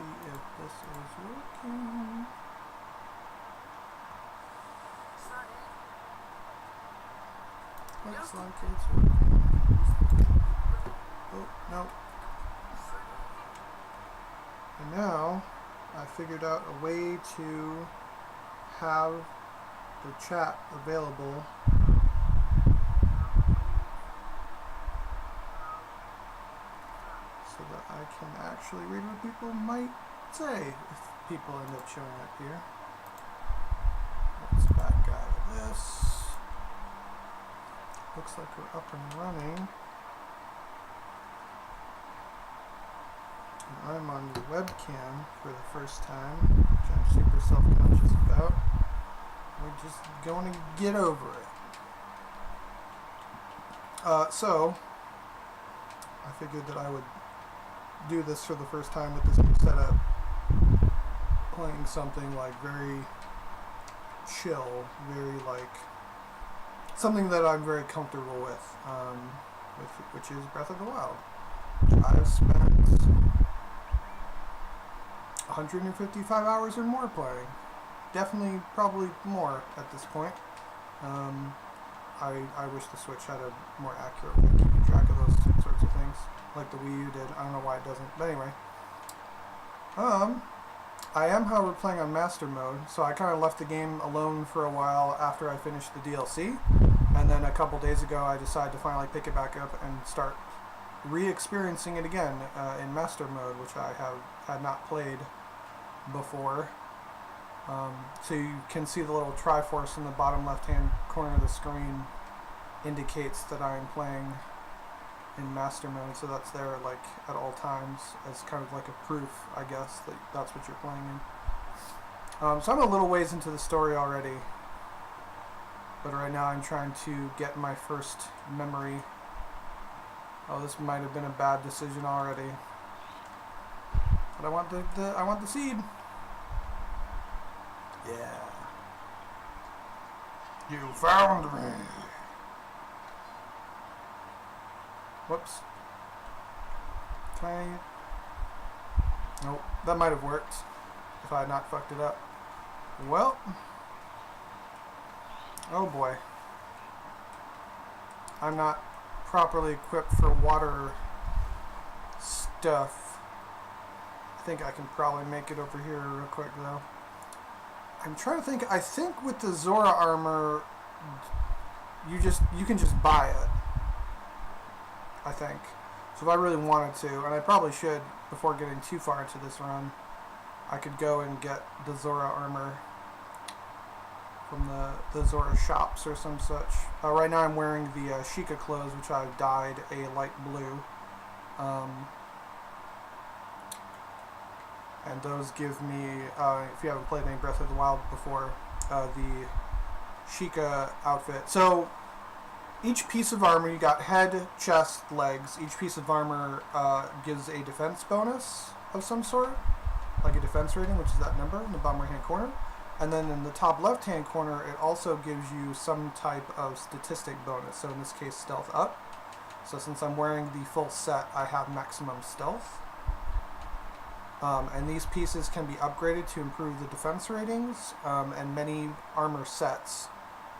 see if this is working. Looks like it's working. Oh, no. And now I figured out a way to have the chat available so that I can actually read what people might say if people end up showing up here. Let's back out of this. Looks like we're up and running. And I'm on the webcam for the first time, which I'm super self-conscious about. We're just going to get over it. So, I figured that I would do this for the first time with this new setup. Playing something like very chill, very like something that I'm very comfortable with, which is Breath of the Wild. I've spent 155 hours or more playing. Definitely, probably more at this point. I wish the Switch had a more accurate way of keeping track of those sorts of things, like the Wii U did. I don't know why it doesn't, but anyway. I am, however, playing on Master Mode, so I kind of left the game alone for a while after I finished the DLC, and then a couple days ago I decided to finally pick it back up and start re-experiencing it again in Master Mode, which I had not played before. So you can see the little Triforce in the bottom left-hand corner of the screen indicates that I am playing in Master Mode, so that's there like at all times as kind of like a proof, I guess, that that's what you're playing in. So I'm a little ways into the story already, but right now I'm trying to get my first memory. Oh, this might have been a bad decision already, but I want the seed. Yeah. You found me. Whoops. Nope, that might have worked if I had not fucked it up. Well. Oh boy. I'm not properly equipped for water stuff. I think I can probably make it over here real quick though. I'm trying to think. I think with the Zora armor, you can just buy it. I think. So if I really wanted to, and I probably should before getting too far into this run, I could go and get the Zora armor from the Zora shops or some such. Right now I'm wearing the Sheikah clothes, which I've dyed a light blue. And those give me, if you haven't played any Breath of the Wild before, the Sheikah outfit. So each piece of armor, you got head, chest, legs. Each piece of armor gives a defense bonus of some sort, like a defense rating, which is that number in the bottom right-hand corner. And then in the top left-hand corner, it also gives you some type of statistic bonus. So in this case, stealth up. So since I'm wearing the full set, I have maximum stealth. And these pieces can be upgraded to improve the defense ratings, and many armor sets,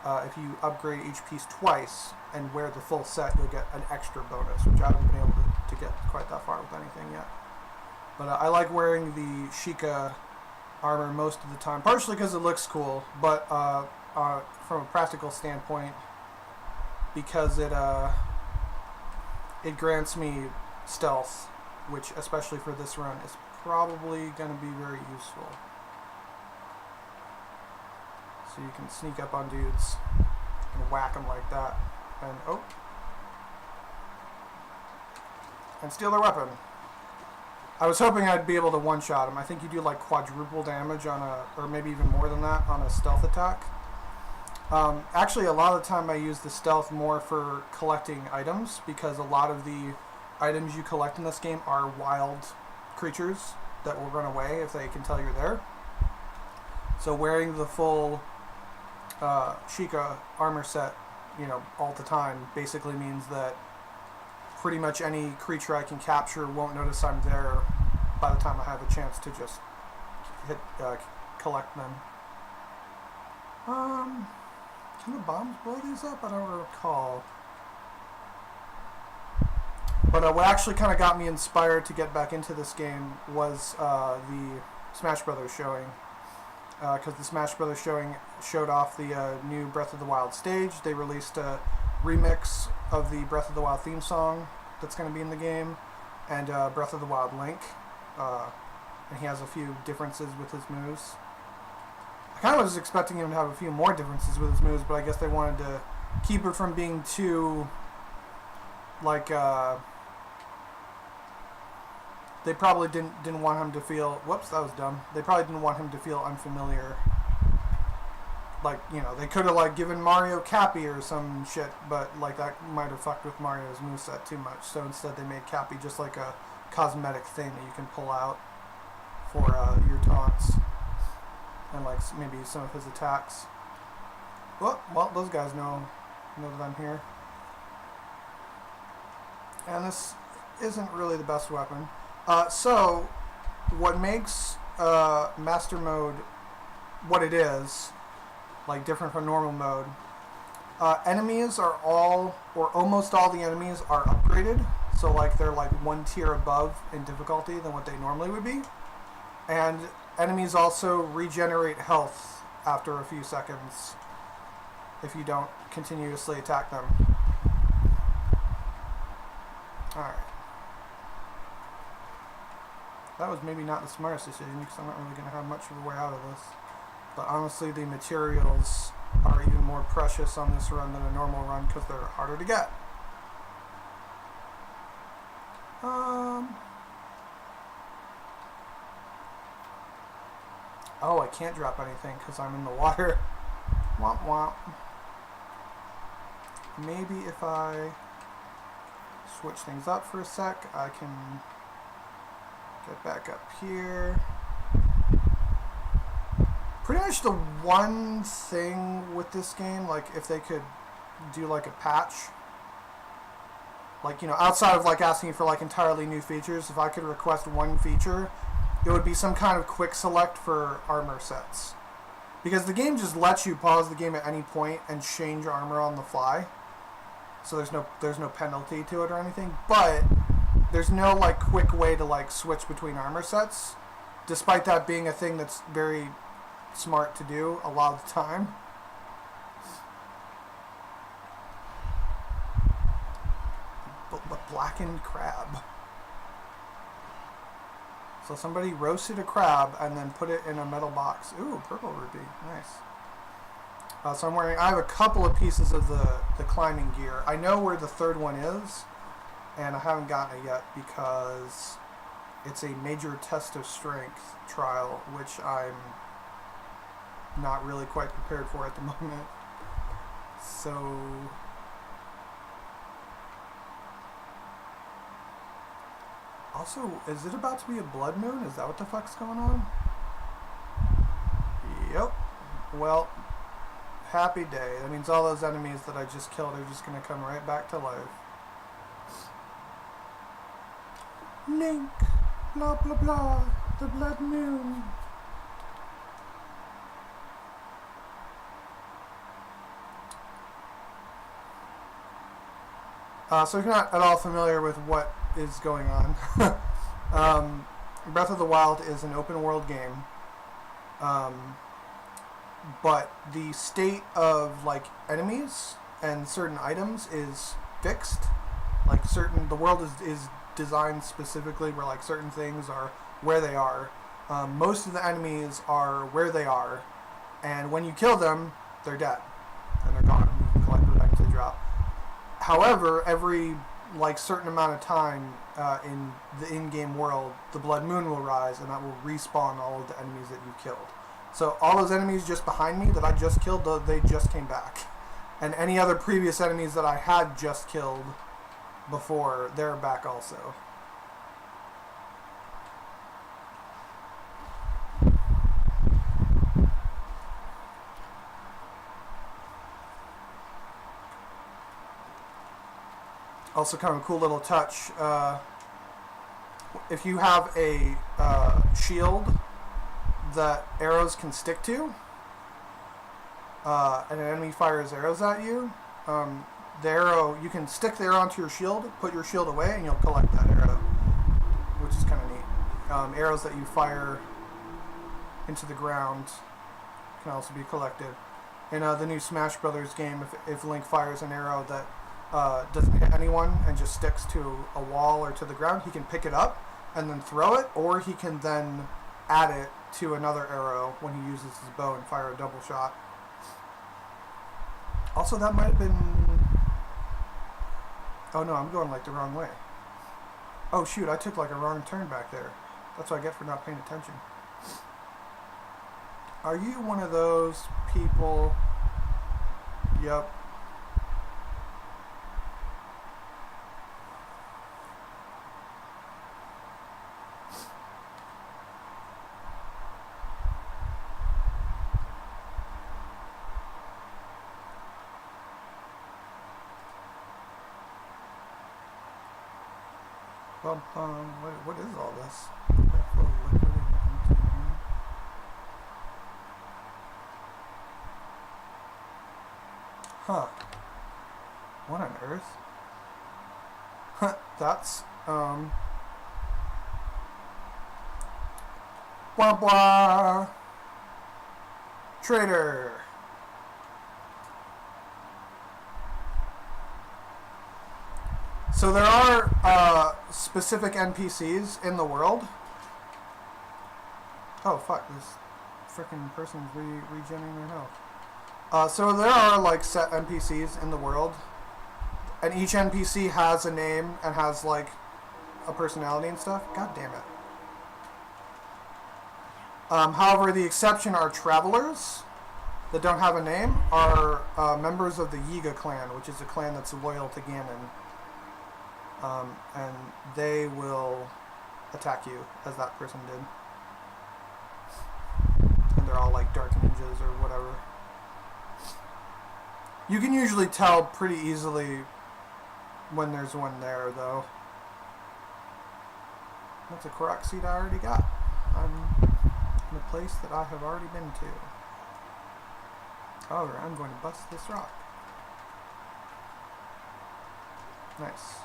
if you upgrade each piece twice and wear the full set, you'll get an extra bonus, which I haven't been able to get quite that far with anything yet. But I like wearing the Sheikah armor most of the time, partially because it looks cool, but from a practical standpoint, because it grants me stealth, which, especially for this run, is probably going to be very useful. So you can sneak up on dudes and whack them like that, and steal their weapon. I was hoping I'd be able to one-shot him. I think you do like quadruple damage on or maybe even more than that on a stealth attack. Actually, a lot of the time I use the stealth more for collecting items, because a lot of the items you collect in this game are wild creatures that will run away if they can tell you're there. So wearing the full Sheikah armor set, all the time, basically means that pretty much any creature I can capture won't notice I'm there by the time I have a chance to just hit collect them. Can the bombs blow these up? I don't recall. But what actually kind of got me inspired to get back into this game was the Smash Brothers showing. Because the Smash Brothers showing showed off the new Breath of the Wild stage. They released a remix of the Breath of the Wild theme song that's going to be in the game, and Breath of the Wild Link. And he has a few differences with his moves. I kind of was expecting him to have a few more differences with his moves, but I guess they wanted to keep it from being too, like, they probably didn't want him to feel, whoops, that was dumb. They probably didn't want him to feel unfamiliar. Like, you know, they could have, like, given Mario Cappy or some shit, but, like, that might have fucked with Mario's moveset too much. So instead they made Cappy just like a cosmetic thing that you can pull out for your taunts. And, like, maybe some of his attacks. Well, those guys know that I'm here. And this isn't really the best weapon. So, what makes Master Mode what it is, like different from normal mode, enemies are all, or almost all the enemies are upgraded. So, like, they're like one tier above in difficulty than what they normally would be. And enemies also regenerate health after a few seconds if you don't continuously attack them. Alright. That was maybe not the smartest decision because I'm not really going to have much of a way out of this. But honestly, the materials are even more precious on this run than a normal run because they're harder to get. Oh, I can't drop anything because I'm in the water. Womp womp. Maybe if I switch things up for a sec, I can get back up here. Pretty much the one thing with this game, like if they could do like a patch, like, you know, outside of like asking for like entirely new features, if I could request one feature, it would be some kind of quick select for armor sets. Because the game just lets you pause the game at any point and change armor on the fly. So there's no penalty to it or anything, but there's no like quick way to like switch between armor sets, despite that being a thing that's very smart to do a lot of the time. But blackened crab. So somebody roasted a crab and then put it in a metal box. Ooh, purple rupee. Nice. So I have a couple of pieces of the climbing gear. I know where the third one is, and I haven't gotten it yet because it's a major test of strength trial, which I'm not really quite prepared for at the moment. So also, is it about to be a blood moon? Is that what the fuck's going on? Yep. Well, happy day. That means all those enemies that I just killed are just going to come right back to life. Link, blah blah blah, the blood moon. So if you're not at all familiar with what is going on, Breath of the Wild is an open world game, but the state of like enemies and certain items is fixed. Like the world is designed specifically where like certain things are where they are. Most of the enemies are where they are, and when you kill them, they're dead and they're gone. You can collect the items they drop. However, every like certain amount of time in the in-game world, the blood moon will rise, and that will respawn all of the enemies that you killed. So all those enemies just behind me that I just killed, they just came back. And any other previous enemies that I had just killed before, they're back also. Also kind of a cool little touch. if you have a shield that arrows can stick to, and an enemy fires arrows at you, the arrow, you can stick the arrow onto your shield, put your shield away, and you'll collect that arrow, which is kind of neat. Arrows that you fire into the ground can also be collected. In the new Smash Brothers game, if Link fires an arrow that doesn't hit anyone and just sticks to a wall or to the ground, he can pick it up and then throw it, or he can then add it to another arrow when he uses his bow and fire a double shot. Also, that might have been... Oh no, I'm going like the wrong way. Oh shoot, I took like a wrong turn back there. That's what I get for not paying attention. Are you one of those people? Yep. Well, what is all this? Huh. What on earth? That's, blah blah. Trader. So there are specific NPCs in the world. Oh fuck, this freaking person's regenerating their health. So there are like set NPCs in the world, and each NPC has a name and has like a personality and stuff. God damn it. However, the exception are travelers that don't have a name, are members of the Yiga clan, which is a clan that's loyal to Ganon. And they will attack you, as that person did. And they're all like dark ninjas or whatever. You can usually tell pretty easily when there's one there, though. That's a Korok seed I already got. I'm in a place that I have already been to. However, I'm going to bust this rock. Nice.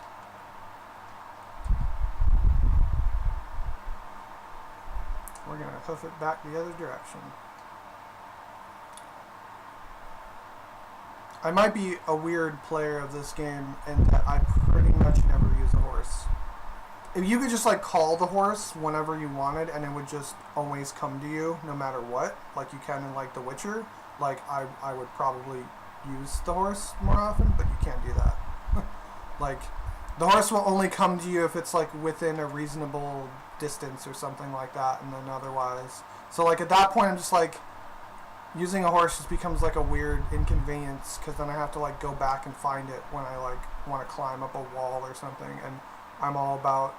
We're going to hoof it back the other direction. I might be a weird player of this game in that I pretty much never use a horse. If you could just like call the horse whenever you wanted and it would just always come to you no matter what, like you can in like The Witcher, like I would probably use the horse more often, but you can't do that. Like, the horse will only come to you if it's like within a reasonable distance or something like that, and then otherwise. So like at that point I'm just like, using a horse just becomes like a weird inconvenience, because then I have to like go back and find it when I like want to climb up a wall or something, and I'm all about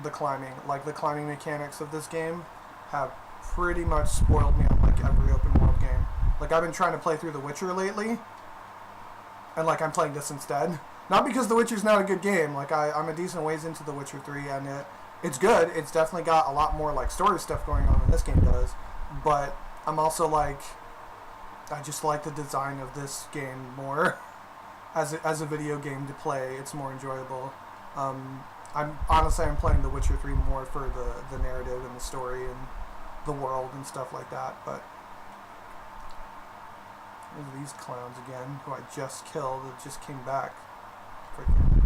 the climbing. Like the climbing mechanics of this game have pretty much spoiled me on like every open world game. Like I've been trying to play through The Witcher lately, and like I'm playing this instead. Not because The Witcher's not a good game, like I'm a decent ways into The Witcher 3, and it's good. It's definitely got a lot more like story stuff going on than this game does, but I'm also like, I just like the design of this game more as a video game to play. It's more enjoyable. I'm playing The Witcher 3 more for the narrative and the story and the world and stuff like that. But there's these clowns again, who I just killed. It just came back. Freaking.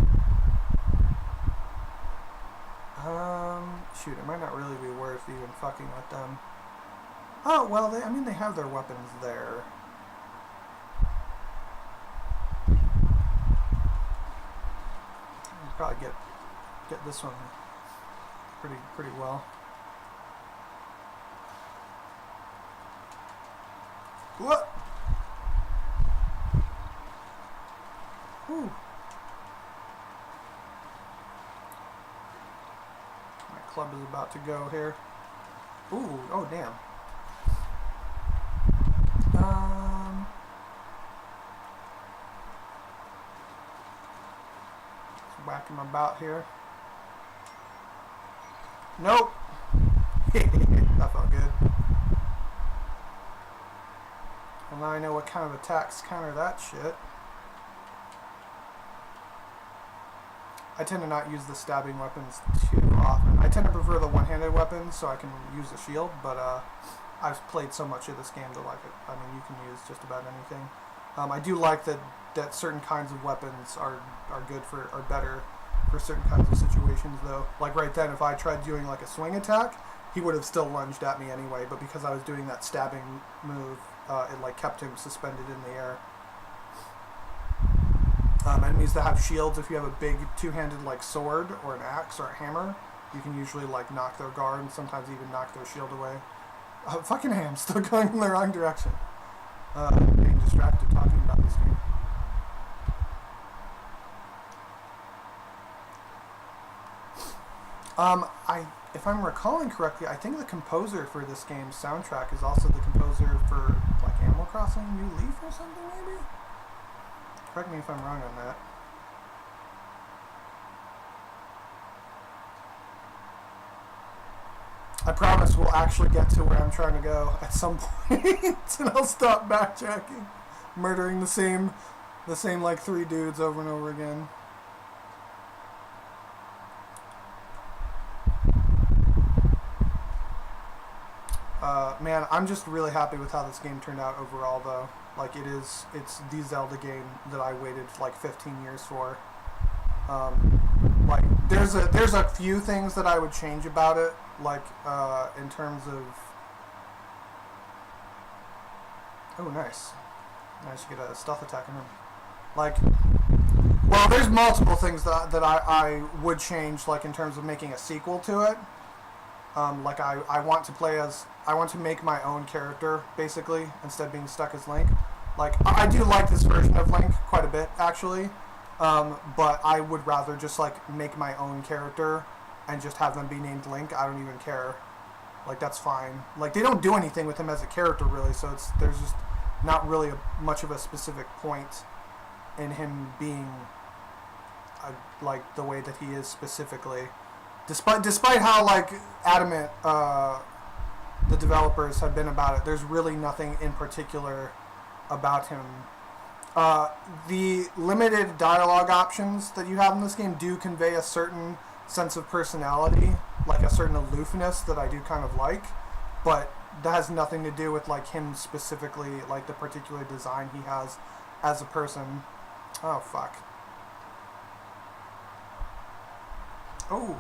Shoot, it might not really be worth even fucking with them. Oh, well, they have their weapons there. I'll probably get this one pretty well. What? Ooh. My club is about to go here. Ooh, oh damn. Just whack him about here. Nope. That felt good. Well, now I know what kind of attacks counter that shit. I tend to not use the stabbing weapons too often. I tend to prefer the one-handed weapons so I can use the shield, but I've played so much of this game to like it. I mean, you can use just about anything. I do like that certain kinds of weapons are better for certain kinds of situations, though. Like right then, if I tried doing like a swing attack, he would have still lunged at me anyway. But because I was doing that stabbing move, it like kept him suspended in the air. Enemies that have shields, if you have a big two-handed like sword or an axe or a hammer, you can usually like knock their guard and sometimes even knock their shield away. Fucking ham, still going in the wrong direction. Being distracted talking about this game. If I'm recalling correctly, I think the composer for this game's soundtrack is also the composer for like Animal Crossing New Leaf or something, maybe? Correct me if I'm wrong on that. I promise we'll actually get to where I'm trying to go at some point, and I'll stop backtracking, murdering the same like 3 dudes over and over again. Man, I'm just really happy with how this game turned out overall, though. Like, it's the Zelda game that I waited like 15 years for. Like, there's a few things that I would change about it, like in terms of. Oh, nice! Nice to get a stealth attack on him. Like, well, there's multiple things that I would change, like in terms of making a sequel to it. Like I want to make my own character, basically, instead of being stuck as Link. Like, I do like this version of Link quite a bit, actually, but I would rather just, like, make my own character and just have them be named Link. I don't even care. Like, that's fine. Like, they don't do anything with him as a character, really, so there's just not really much of a specific point in him being, like, the way that he is specifically. Despite how like adamant the developers have been about it, there's really nothing in particular about him. The limited dialogue options that you have in this game do convey a certain sense of personality, like a certain aloofness that I do kind of like, but that has nothing to do with like him specifically, like the particular design he has as a person. Oh fuck. Oh.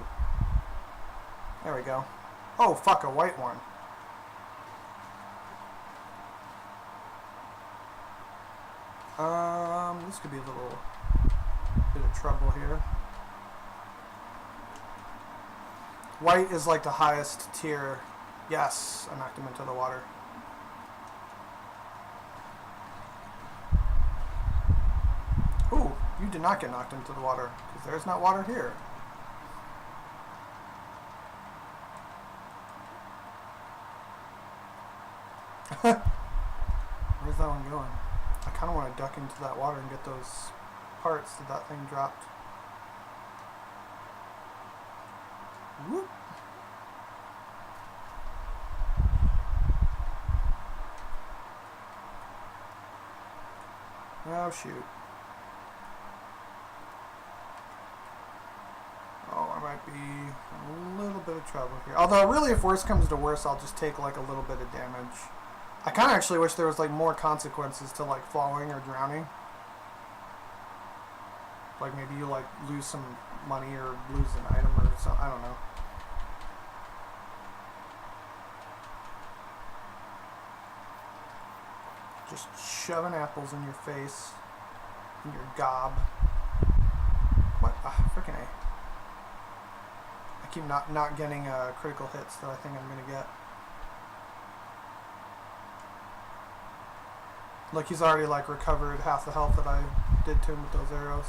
There we go. Oh, fuck, a white one. This could be a little bit of trouble here. White is like the highest tier. Yes, I knocked him into the water. Ooh, you did not get knocked into the water, because there's not water here. Where's that one going? I kind of want to duck into that water and get those parts that thing dropped. Whoop. Oh shoot. Oh, I might be in a little bit of trouble here. Although really, if worse comes to worse, I'll just take like a little bit of damage. I kind of actually wish there was like more consequences to like falling or drowning. Like maybe you like lose some money or lose an item or something. I don't know. Just shoving apples in your face, in your gob. What? Freaking A. I keep not getting critical hits that I think I'm gonna get. Like he's already like recovered half the health that I did to him with those arrows.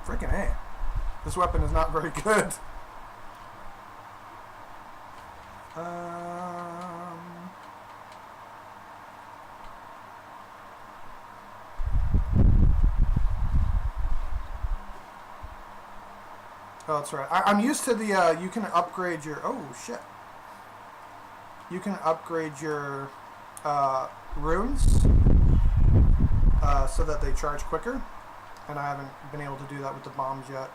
Freaking A. This weapon is not very good. Oh, that's right. I'm used to the, you can upgrade your, oh shit. You can upgrade your runes so that they charge quicker. And I haven't been able to do that with the bombs yet.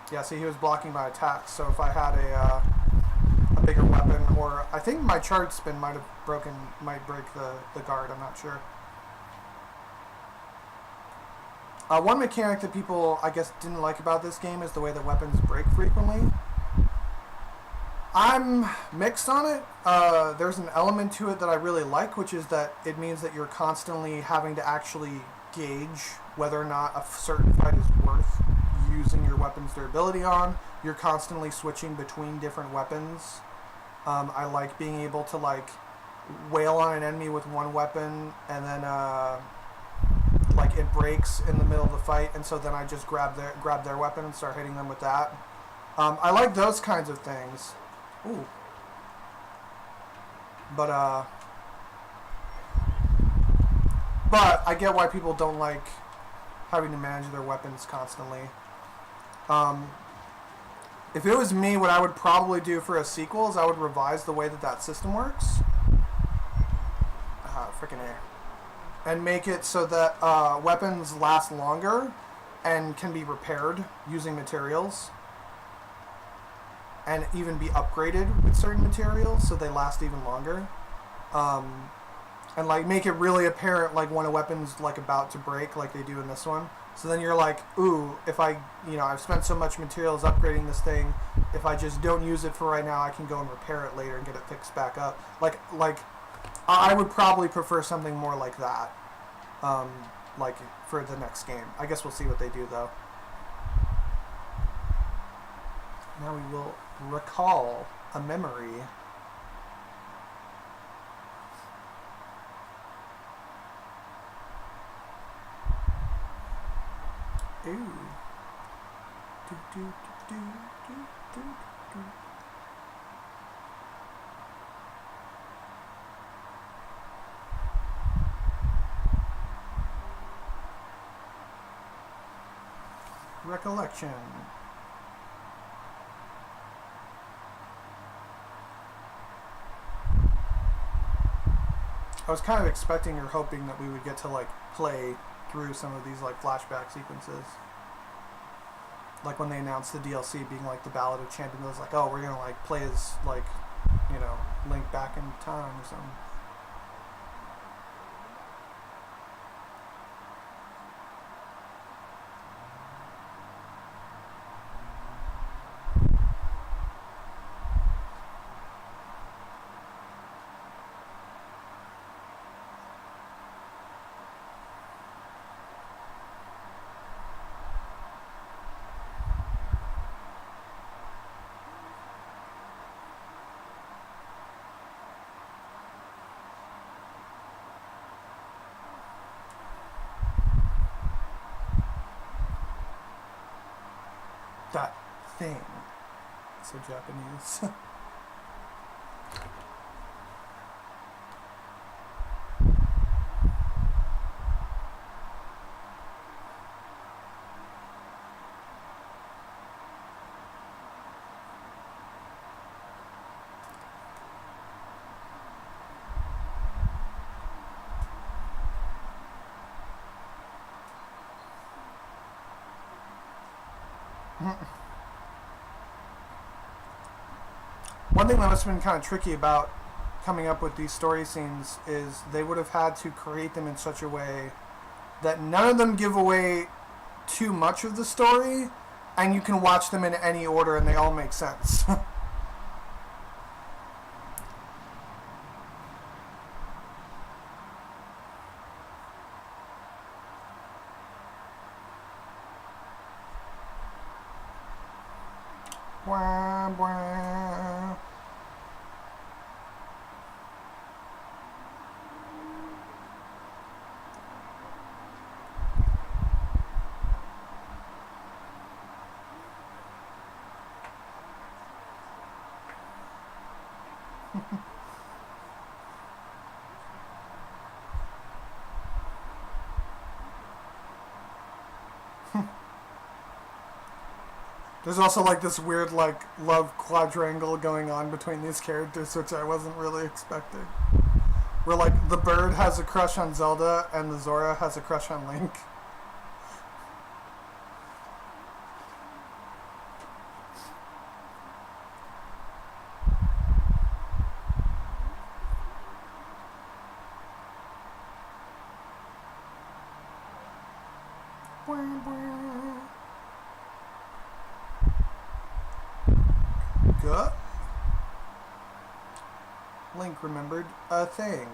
Yeah, see, he was blocking my attacks, so if I had a bigger weapon, or I think my charge spin might break the guard, I'm not sure. One mechanic that people, I guess, didn't like about this game is the way that weapons break frequently. I'm mixed on it. There's an element to it that I really like, which is that it means that you're constantly having to actually gauge whether or not a certain fight is worth using your weapon's durability on. You're constantly switching between different weapons. I like being able to like wail on an enemy with one weapon and then like it breaks in the middle of the fight, and so then I just grab their weapon and start hitting them with that. I like those kinds of things. Ooh. But I get why people don't like having to manage their weapons constantly. If it was me, what I would probably do for a sequel is I would revise the way that system works. Freaking A. And make it so that weapons last longer and can be repaired using materials. And even be upgraded with certain materials so they last even longer. And like make it really apparent like when a weapon's like about to break like they do in this one. So then you're like, ooh, if I've spent so much materials upgrading this thing, if I just don't use it for right now, I can go and repair it later and get it fixed back up. Like I would probably prefer something more like that. Like for the next game. I guess we'll see what they do though. Now we will recall a memory. Ooh. Do, do, do, do, do, do, do. Recollection. I was kind of expecting or hoping that we would get to like play through some of these like flashback sequences. Like when they announced the DLC being like the Ballad of Champions, I was like, oh, we're gonna like play as like, Link back in time or something. That thing. So Japanese. One thing that must have been kind of tricky about coming up with these story scenes is they would have had to create them in such a way that none of them give away too much of the story, and you can watch them in any order and they all make sense. Wah, wah. There's also like this weird like love quadrangle going on between these characters, which I wasn't really expecting. Where like the bird has a crush on Zelda and the Zora has a crush on Link. Good. Link remembered a thing.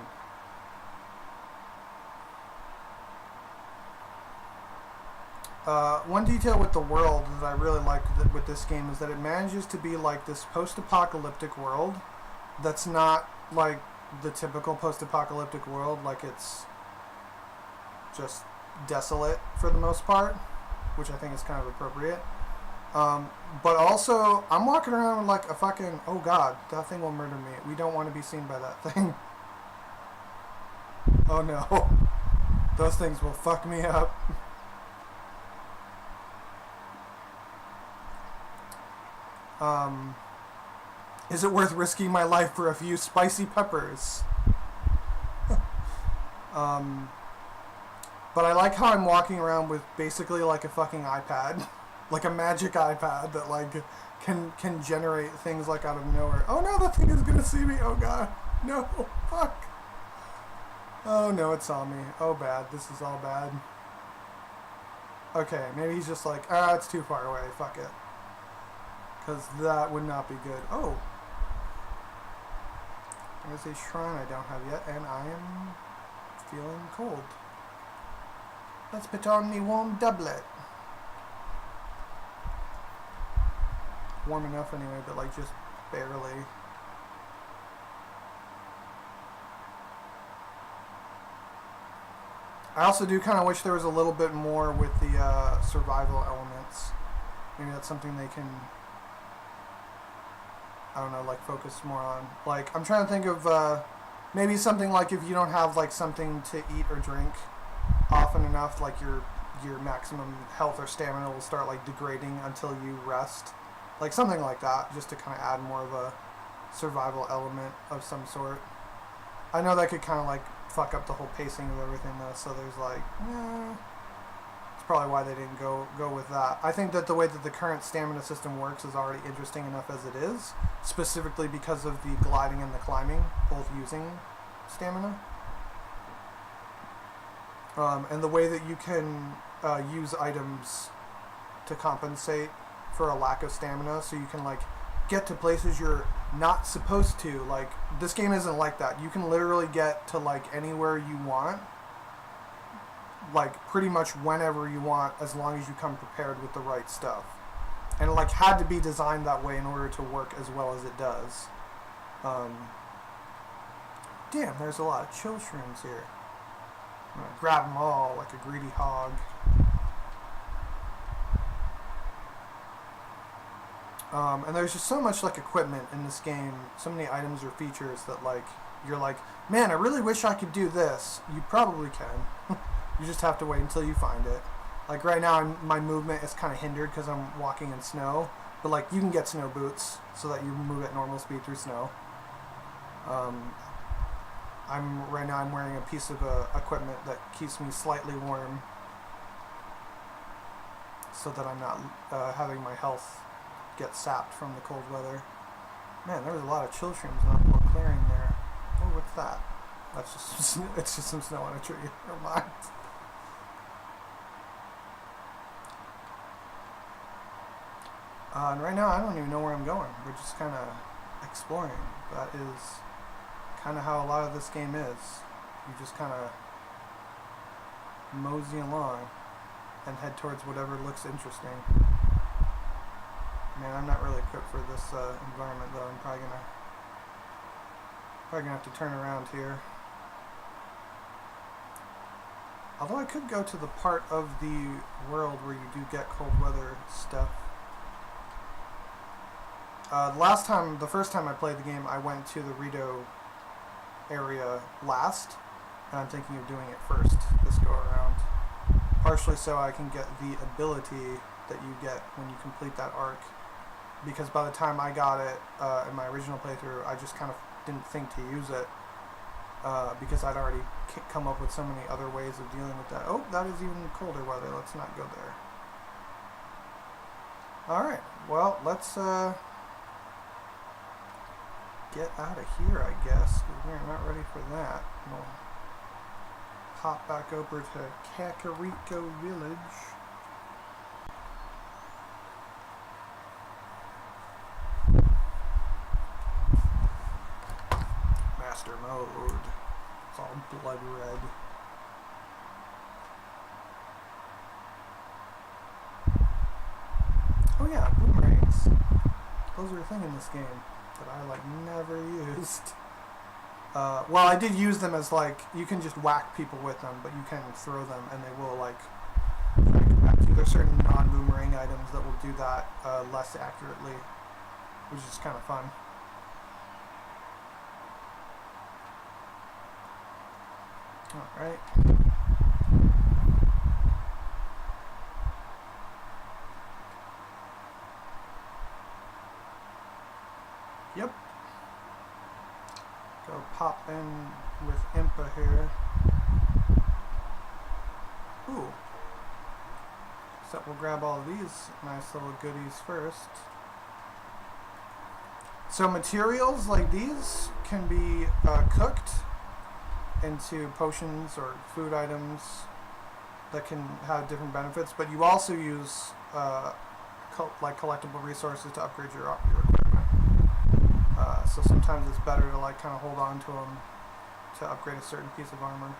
One detail with the world that I really liked with this game is that it manages to be like this post-apocalyptic world that's not like the typical post-apocalyptic world, like it's just desolate for the most part, which I think is kind of appropriate. But also, I'm walking around like a fucking, oh god, that thing will murder me. We don't want to be seen by that thing. Oh no. Those things will fuck me up. Is it worth risking my life for a few spicy peppers? But I like how I'm walking around with basically like a fucking iPad. Like a magic iPad that like can generate things like out of nowhere. Oh no, that thing is gonna see me. Oh god. No. Fuck. Oh no, it saw me. Oh bad. This is all bad. Okay, maybe he's just like, it's too far away. Fuck it. Because that would not be good. Oh. There's a shrine I don't have yet, and I am feeling cold. Let's put on me warm doublet. Warm enough anyway, but like just barely. I also do kind of wish there was a little bit more with the survival elements. Maybe that's something they can, I don't know, like focus more on. Like, I'm trying to think of maybe something like if you don't have like something to eat or drink often enough, like your maximum health or stamina will start like degrading until you rest. Like something like that, just to kind of add more of a survival element of some sort. I know that could kind of like fuck up the whole pacing of everything though, so there's like, it's probably why they didn't go with that. I think that the way that the current stamina system works is already interesting enough as it is, specifically because of the gliding and the climbing, both using stamina. And the way that you can use items to compensate for a lack of stamina, so you can like get to places you're not supposed to. Like, this game isn't like that. You can literally get to like anywhere you want, like pretty much whenever you want, as long as you come prepared with the right stuff. And it like had to be designed that way in order to work as well as it does. Damn, there's a lot of chill shrooms here. I'm gonna grab them all like a greedy hog. And there's just so much like equipment in this game, so many items or features that like you're like, man, I really wish I could do this. You probably can. You just have to wait until you find it. Like right now, my movement is kind of hindered because I'm walking in snow, but like you can get snow boots so that you move at normal speed through snow. Right now I'm wearing a piece of equipment that keeps me slightly warm, so that I'm not having my health get sapped from the cold weather. Man, there was a lot of chill shrooms in that little clearing there. Oh, what's that? That's just it's just some snow on a tree. Never mind. And right now I don't even know where I'm going. We're just kind of exploring. That is kind of how a lot of this game is. You just kind of mosey along and head towards whatever looks interesting. Man, I'm not really equipped for this environment though. I'm probably gonna have to turn around here. Although I could go to the part of the world where you do get cold weather stuff. The first time I played the game, I went to the Rito area last, and I'm thinking of doing it first this go around. Partially so I can get the ability that you get when you complete that arc. Because by the time I got it in my original playthrough, I just kind of didn't think to use it because I'd already come up with so many other ways of dealing with that. Oh, that is even colder weather. Let's not go there. Alright, well, let's get out of here, I guess, because we're not ready for that. We'll hop back over to Kakariko Village. Master mode. It's all blood red. Oh yeah, boomerangs. Those are a thing in this game that I like never used. Well, I did use them as like, you can just whack people with them, but you can throw them and they will like come back to you. There's certain non-boomerang items that will do that less accurately, which is kind of fun. Alright. Yep. Go pop in with Impa here. Ooh. So we'll grab all of these nice little goodies first. So materials like these can be cooked into potions or food items that can have different benefits, but you also use like collectible resources to upgrade your equipment. So sometimes it's better to like kind of hold on to them to upgrade a certain piece of armor.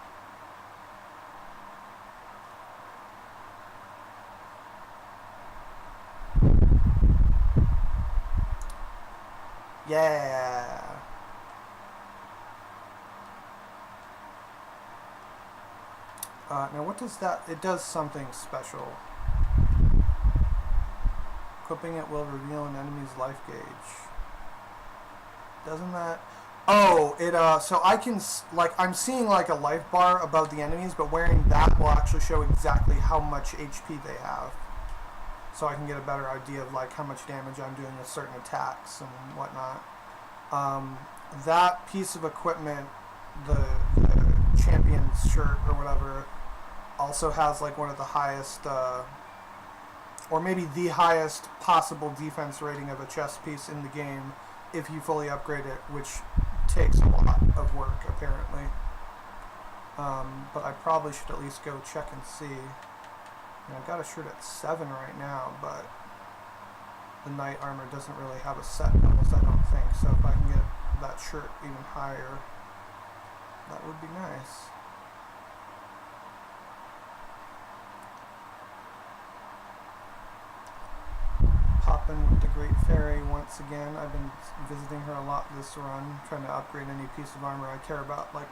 Yeah. Now what does that? It does something special. Equipping it will reveal an enemy's life gauge. Doesn't that? Oh, it so I can like I'm seeing like a life bar above the enemies, but wearing that will actually show exactly how much HP they have. So I can get a better idea of like how much damage I'm doing with certain attacks and whatnot. That piece of equipment, the champion's shirt or whatever, also has like one of the highest, or maybe the highest possible defense rating of a chest piece in the game if you fully upgrade it, which takes a lot of work apparently. But I probably should at least go check and see. I've got a shirt at 7 right now, but the knight armor doesn't really have a set bonus, I don't think. So if I can get that shirt even higher, that would be nice. Pop in with the Great Fairy once again. I've been visiting her a lot this run, trying to upgrade any piece of armor I care about, like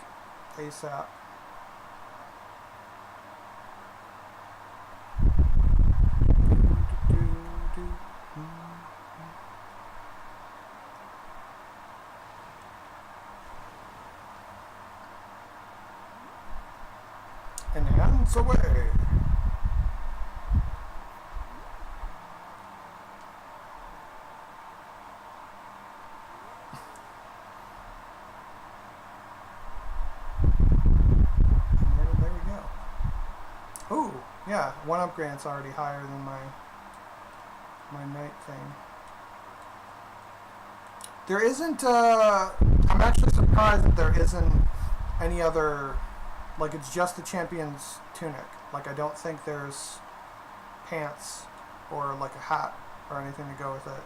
ASAP. And hands away. There we go. Ooh, yeah, one upgrade's already higher than my knight thing. There isn't, I'm actually surprised that there isn't any other, like it's just the champion's tunic. Like I don't think there's pants or like a hat or anything to go with it.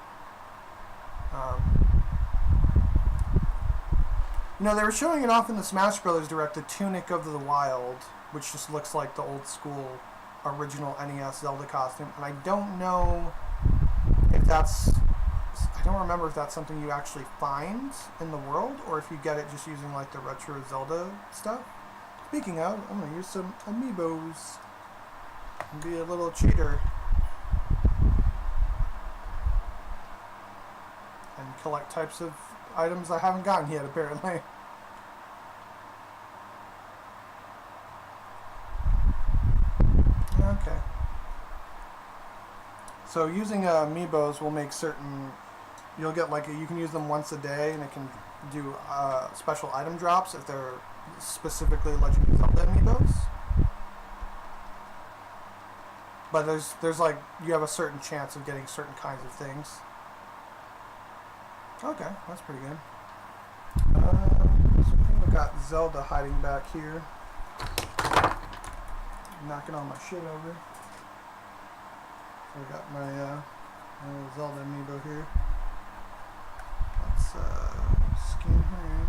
You know, they were showing it off in the Smash Brothers Direct, the Tunic of the Wild, which just looks like the old school original NES Zelda costume, and I don't know if that's, I don't remember if that's something you actually find in the world, or if you get it just using like the retro Zelda stuff. Speaking of, I'm going to use some amiibos and be a little cheater and collect types of items I haven't gotten yet, apparently. Okay. So using amiibos will make certain, you'll get like you can use them once a day, and it can do special item drops if they're specifically Legend of Zelda amiibos. But there's like, you have a certain chance of getting certain kinds of things. Okay, that's pretty good. So I think we've got Zelda hiding back here, knocking all my shit over. So I got my little Zelda amiibo here. Let's scan her in.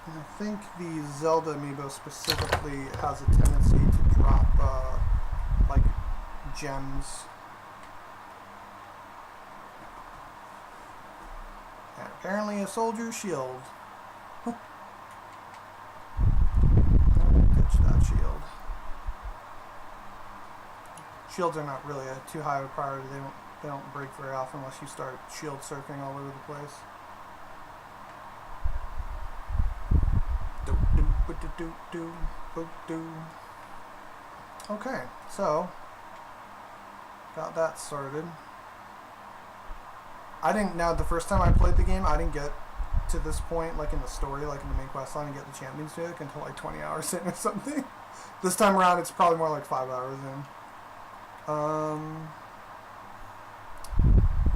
And I think the Zelda amiibo specifically has a tendency to drop like gems. And apparently a soldier's shield. Ditch that shield. Shields are not really too high of a priority. They don't break very often unless you start shield surfing all over the place. Okay, so got that started. I didn't. Now the first time I played the game, I didn't get to this point, like in the story, like in the main quest line, and get the champions music until like 20 hours in or something. This time around, it's probably more like 5 hours in.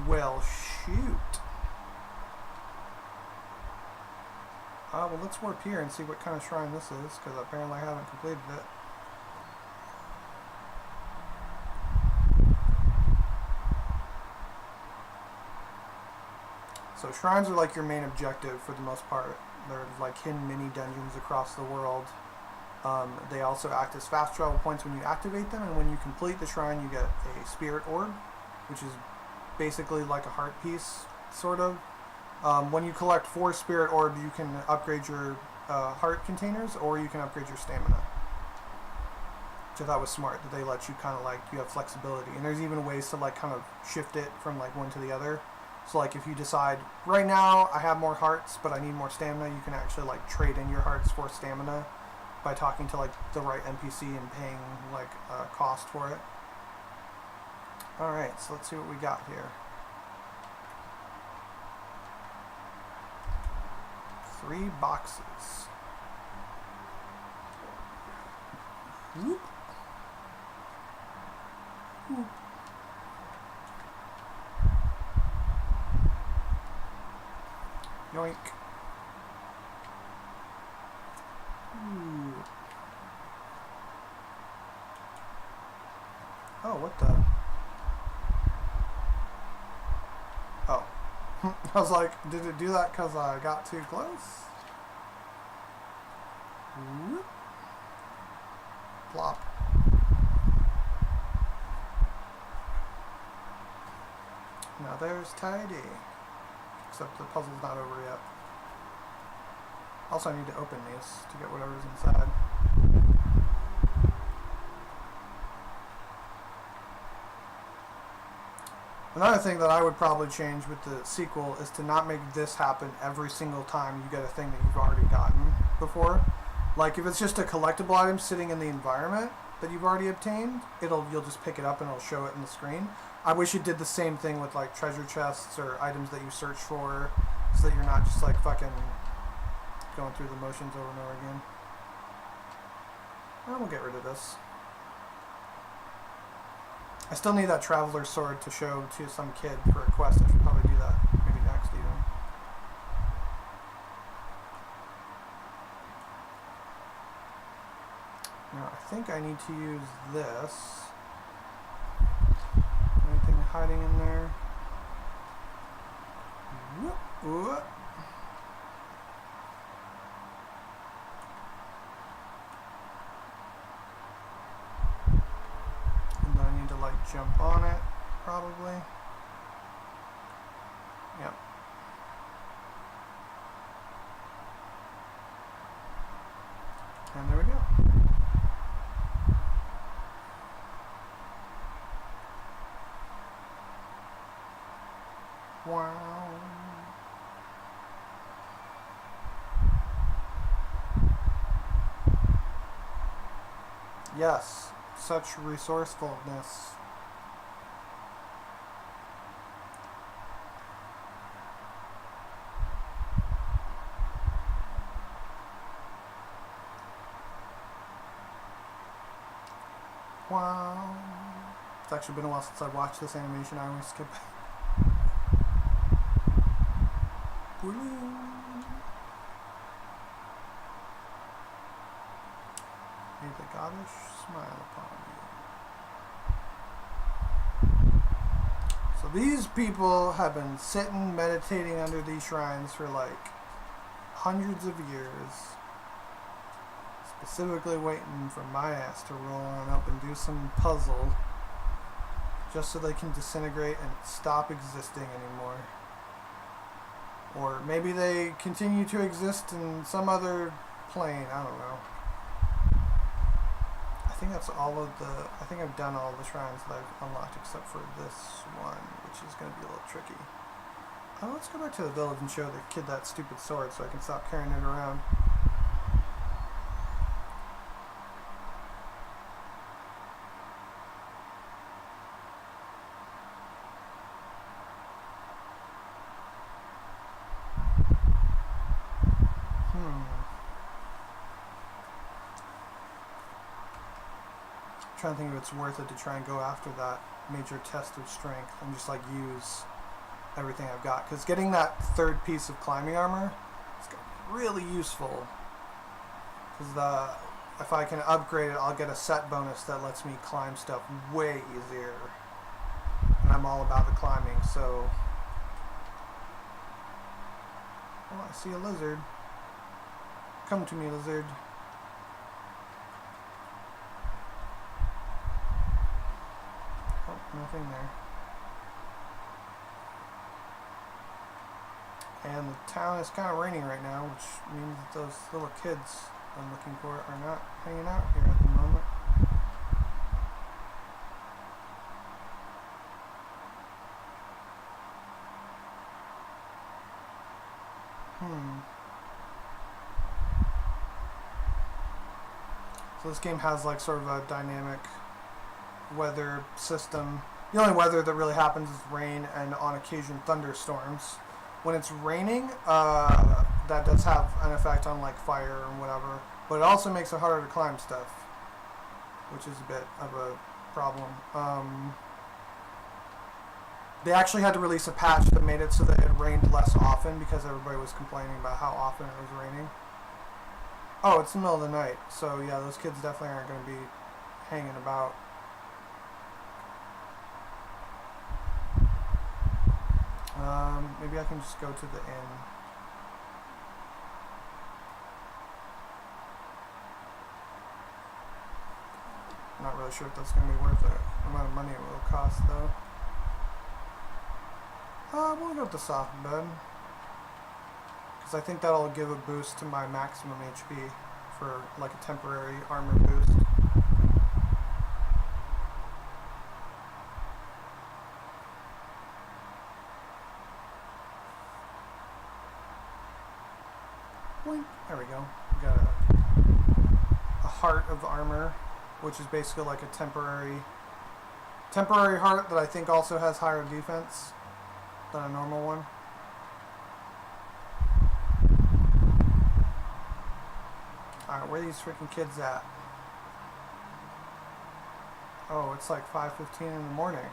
Well, shoot. Well, let's warp here and see what kind of shrine this is, because apparently I haven't completed it. So shrines are like your main objective for the most part. They're like hidden mini dungeons across the world. They also act as fast travel points when you activate them, and when you complete the shrine you get a spirit orb, which is basically like a heart piece, sort of. When you collect 4 spirit orbs, you can upgrade your heart containers, or you can upgrade your stamina. Which I thought was smart, that they let you kind of like, you have flexibility. And there's even ways to like kind of shift it from like one to the other. So like if you decide, right now I have more hearts, but I need more stamina, you can actually like trade in your hearts for stamina by talking to like the right NPC and paying like a cost for it. Alright, so let's see what we got here. 3 boxes. Whoop. Whoop. Yoink. Ooh. Oh, what the? Oh. I was like, did it do that because I got too close? Whoop. Plop. Now there's Tidy. Except the puzzle's not over yet. Also, I need to open these to get whatever's inside. Another thing that I would probably change with the sequel is to not make this happen every single time you get a thing that you've already gotten before. Like if it's just a collectible item sitting in the environment that you've already obtained, you'll just pick it up and it'll show it in the screen. I wish it did the same thing with like treasure chests or items that you search for, so that you're not just like fucking going through the motions over and over again. Well, we'll get rid of this. I still need that traveler sword to show to some kid for a quest. I should probably do that maybe next even. Now I think I need to use this. Anything hiding in there? Whoop, whoop. And then I need to like jump on it, probably. Yep. And there we go. Wow. Yes, such resourcefulness. Wow. It's actually been a while since I watched this animation. I always skip it. May the goddess smile upon you. So these people have been sitting, meditating under these shrines for like hundreds of years. Specifically waiting for my ass to roll on up and do some puzzle just so they can disintegrate and stop existing anymore. Or maybe they continue to exist in some other plane, I don't know. I think that's all of the, I think I've done all the shrines that I've unlocked except for this one, which is going to be a little tricky. Oh, let's go back to the village and show the kid that stupid sword so I can stop carrying it around. I'm trying to think if it's worth it to try and go after that major test of strength and just like use everything I've got, because getting that third piece of climbing armor is really useful, because if I can upgrade it I'll get a set bonus that lets me climb stuff way easier, and I'm all about the climbing. So oh, I see a lizard. Come to me, lizard. Nothing there. And the town is kind of raining right now, which means that those little kids I'm looking for are not hanging out here at the moment. So this game has like sort of a dynamic weather system. The only weather that really happens is rain and on occasion thunderstorms. When it's raining, that does have an effect on like fire and whatever, but it also makes it harder to climb stuff, which is a bit of a problem. They actually had to release a patch that made it so that it rained less often because everybody was complaining about how often it was raining. Oh, it's the middle of the night, so yeah, those kids definitely aren't going to be hanging about. Maybe I can just go to the inn. I'm not really sure if that's going to be worth the amount of money it will cost, though. We'll go with the soft bed, because I think that'll give a boost to my maximum HP for like a temporary armor boost. There we go. We got a heart of armor, which is basically like a temporary heart that I think also has higher defense than a normal one. Alright, where are these freaking kids at? Oh, it's like 5:15 in the morning.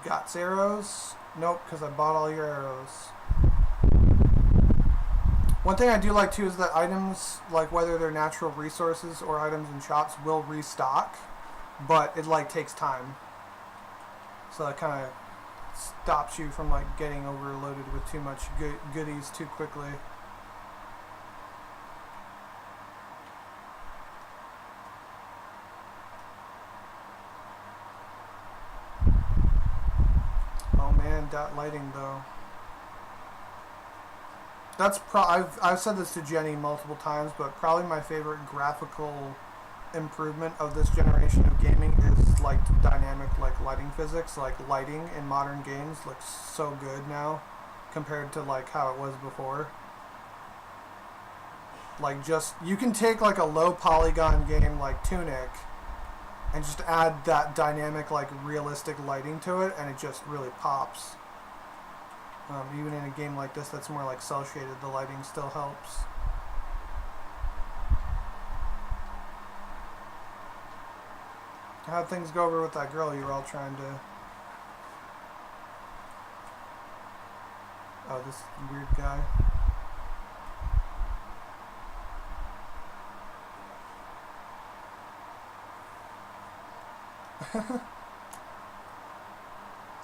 Got arrows? Nope, because I bought all your arrows. One thing I do like too is that items, like whether they're natural resources or items in shops, will restock, but it like takes time. So that kind of stops you from like getting overloaded with too much goodies too quickly. That lighting though. That's I've said this to Jenny multiple times, but probably my favorite graphical improvement of this generation of gaming is like dynamic like lighting physics. Like lighting in modern games looks so good now compared to like how it was before. Like just you can take like a low polygon game like Tunic and just add that dynamic like realistic lighting to it and it just really pops. Even in a game like this that's more like cel shaded, the lighting still helps. How'd things go over with that girl you were all trying to... Oh, this weird guy.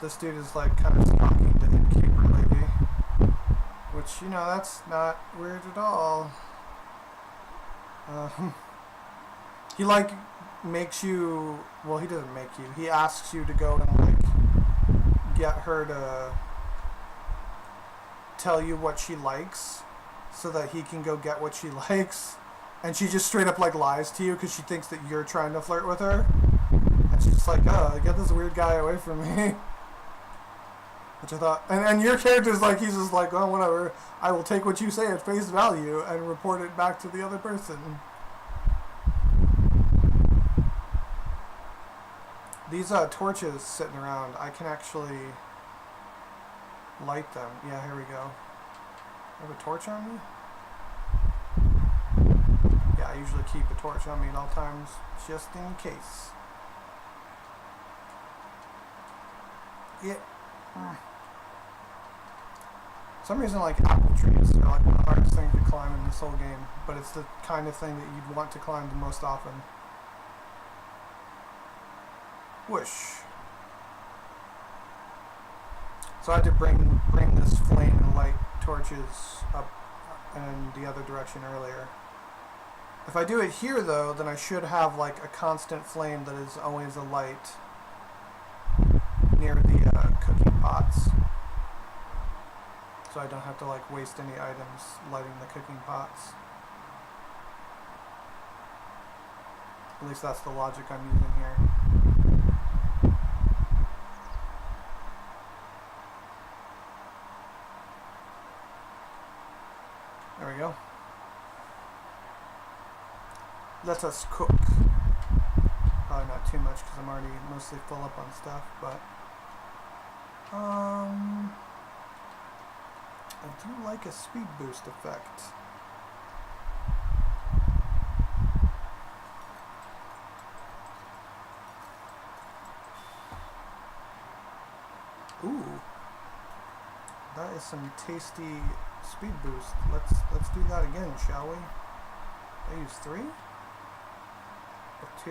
This dude is like kind of stalking the innkeeper lady. Which, you know, that's not weird at all. He like makes you, well, he doesn't make you, he asks you to go and like get her to tell you what she likes so that he can go get what she likes, and she just straight up like lies to you because she thinks that you're trying to flirt with her, and she's just like, oh, get this weird guy away from me. Which I thought, and your character's like, he's just like, oh, whatever, I will take what you say at face value and report it back to the other person. These torches sitting around, I can actually light them. Yeah, here we go. I have a torch on me? Yeah, I usually keep a torch on me at all times, just in case. Yeah. For some reason, like apple trees are like one of the hardest things to climb in this whole game, but it's the kind of thing that you'd want to climb the most often. Whoosh. So I had to bring this flame and light torches up in the other direction earlier. If I do it here though, then I should have like a constant flame that is always alight near the cooking pots. So I don't have to like waste any items lighting the cooking pots. At least that's the logic I'm using here. There we go. Let us cook. Probably not too much because I'm already mostly full up on stuff, but I do like a speed boost effect. Ooh, that is some tasty speed boost. Let's do that again, shall we? I use 3 or 2.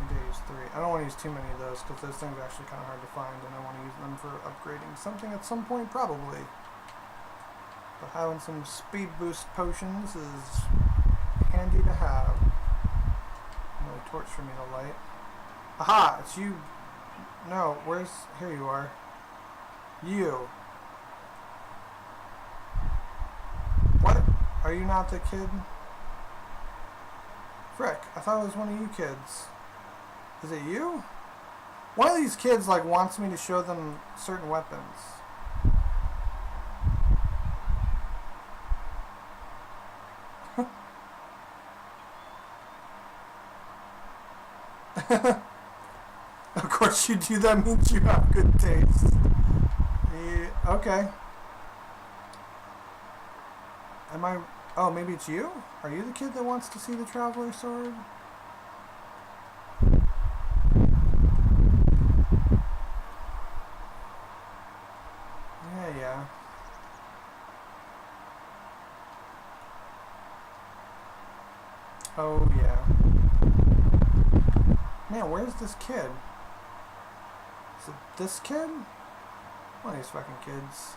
Maybe I use 3. I don't want to use too many of those because those things are actually kind of hard to find, and I want to use them for upgrading something at some point, probably. But having some speed boost potions is handy to have. No torch for me to light. Aha! It's you. No, where's... Here you are. You. What? Are you not the kid? Frick, I thought it was one of you kids. Is it you? One of these kids, like, wants me to show them certain weapons. Of course you do, that means you have good taste. Yeah, okay. Am I... Oh, maybe it's you? Are you the kid that wants to see the Traveler Sword? Yeah. Oh, yeah. Man, where's this kid? Is it this kid? One of these fucking kids.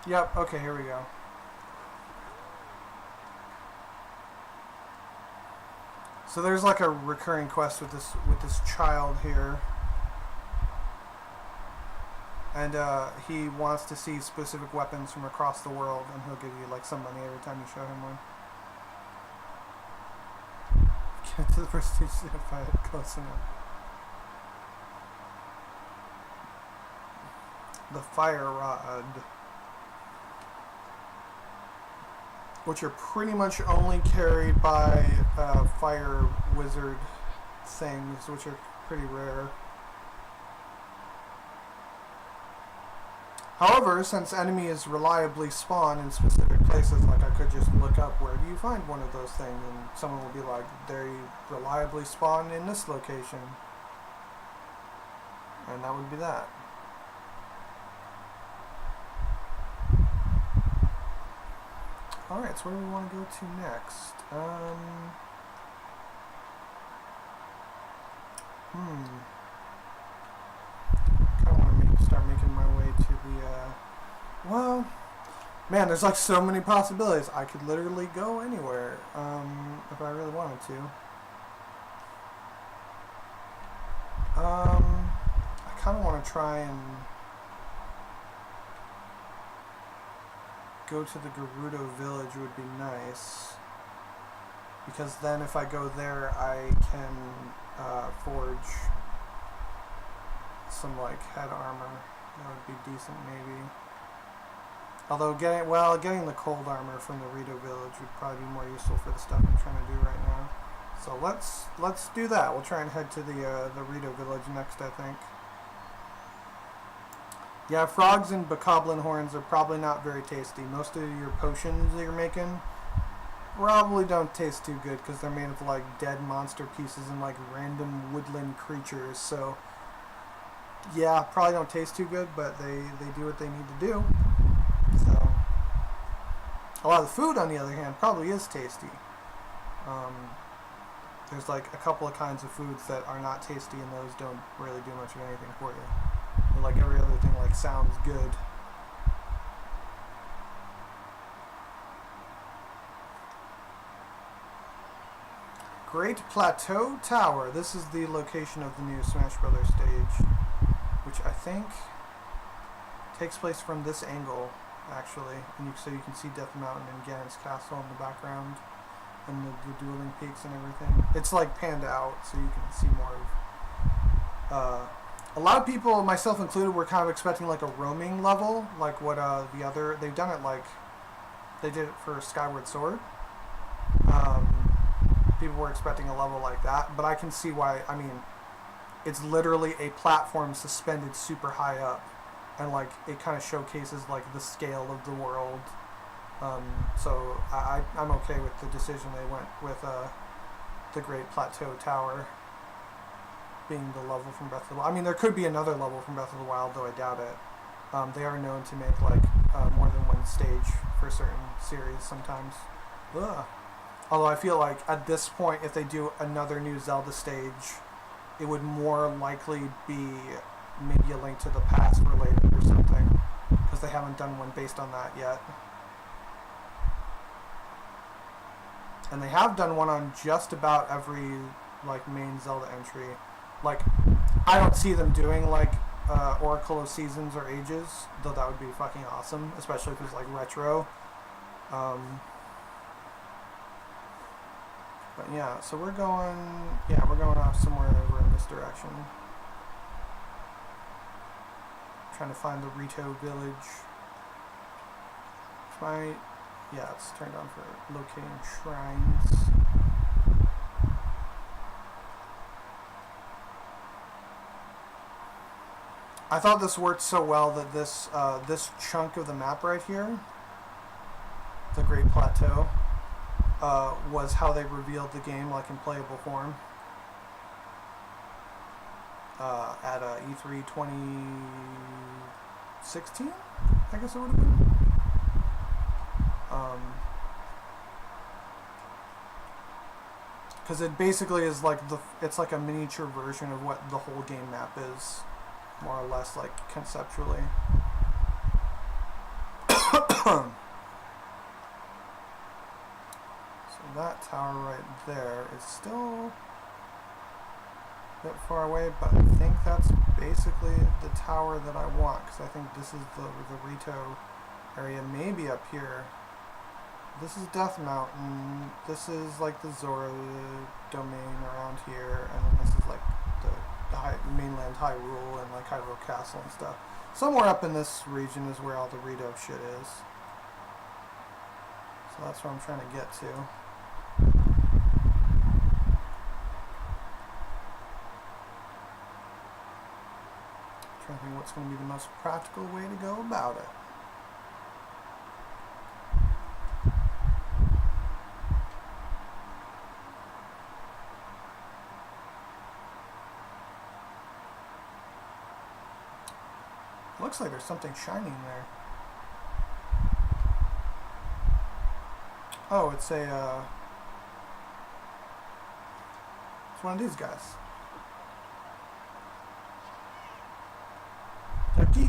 Yep, okay, here we go. So there's like a recurring quest with this child here, and he wants to see specific weapons from across the world, and he'll give you like some money every time you show him one. Get to the prestige if I hit close enough. The fire rod, which are pretty much only carried by fire wizard things, which are pretty rare. However, since enemies reliably spawn in specific places, like I could just look up where do you find one of those things, and someone will be like, they reliably spawn in this location, and that would be that. Alright, so where do we want to go to next? Kind of want to start making my way to the, well, man, there's like so many possibilities. I could literally go anywhere, if I really wanted to. I kind of want to try and go to the Gerudo village would be nice, because then if I go there I can forge some like head armor. That would be decent maybe. Although getting the cold armor from the Rito village would probably be more useful for the stuff I'm trying to do right now. So let's do that. We'll try and head to the Rito village next, I think. Yeah, frogs and bokoblin horns are probably not very tasty. Most of your potions that you're making probably don't taste too good because they're made of like dead monster pieces and like random woodland creatures. So yeah, probably don't taste too good, but they do what they need to do. So a lot of the food, on the other hand, probably is tasty. There's like a couple of kinds of foods that are not tasty, and those don't really do much of anything for you. But like every other thing, like sounds good. Great Plateau Tower. This is the location of the new Smash Brothers stage, which I think takes place from this angle, actually. And so you can see Death Mountain and Ganon's Castle in the background, and the dueling peaks and everything. It's like panned out, so you can see more of. A lot of people, myself included, were kind of expecting like a roaming level, like what they've done it like, they did it for Skyward Sword. People were expecting a level like that, but I can see why. I mean, it's literally a platform suspended super high up, and like it kind of showcases like the scale of the world. So I'm okay with the decision they went with the Great Plateau Tower being the level from Breath of the Wild. I mean, there could be another level from Breath of the Wild, though I doubt it. They are known to make like more than one stage for certain series sometimes. Ugh. Although I feel like at this point, if they do another new Zelda stage, it would more likely be maybe a Link to the Past related or something, because they haven't done one based on that yet. And they have done one on just about every like main Zelda entry. Like, I don't see them doing like Oracle of Seasons or Ages, though that would be fucking awesome, especially if it's like retro. But yeah, so we're going off somewhere over in this direction. Trying to find the Rito village. Yeah, it's turned on for locating shrines. I thought this worked so well that this chunk of the map right here, the Great Plateau, was how they revealed the game, like in playable form, at E3 2016, I guess it would have been. Because it basically is like it's like a miniature version of what the whole game map is, more or less, like conceptually. So So that tower right there is still a bit far away, but I think that's basically the tower that I want, because I think this is the Rito area, maybe up here. This is Death Mountain, this is like the Zora domain around here, and then this is like the mainland Hyrule and like Hyrule Castle and stuff. Somewhere up in this region is where all the Rito shit is. So that's what I'm trying to get to. Trying to think what's going to be the most practical way to go about it. Looks like there's something shining there. Oh, it's a it's one of these guys. Ducky.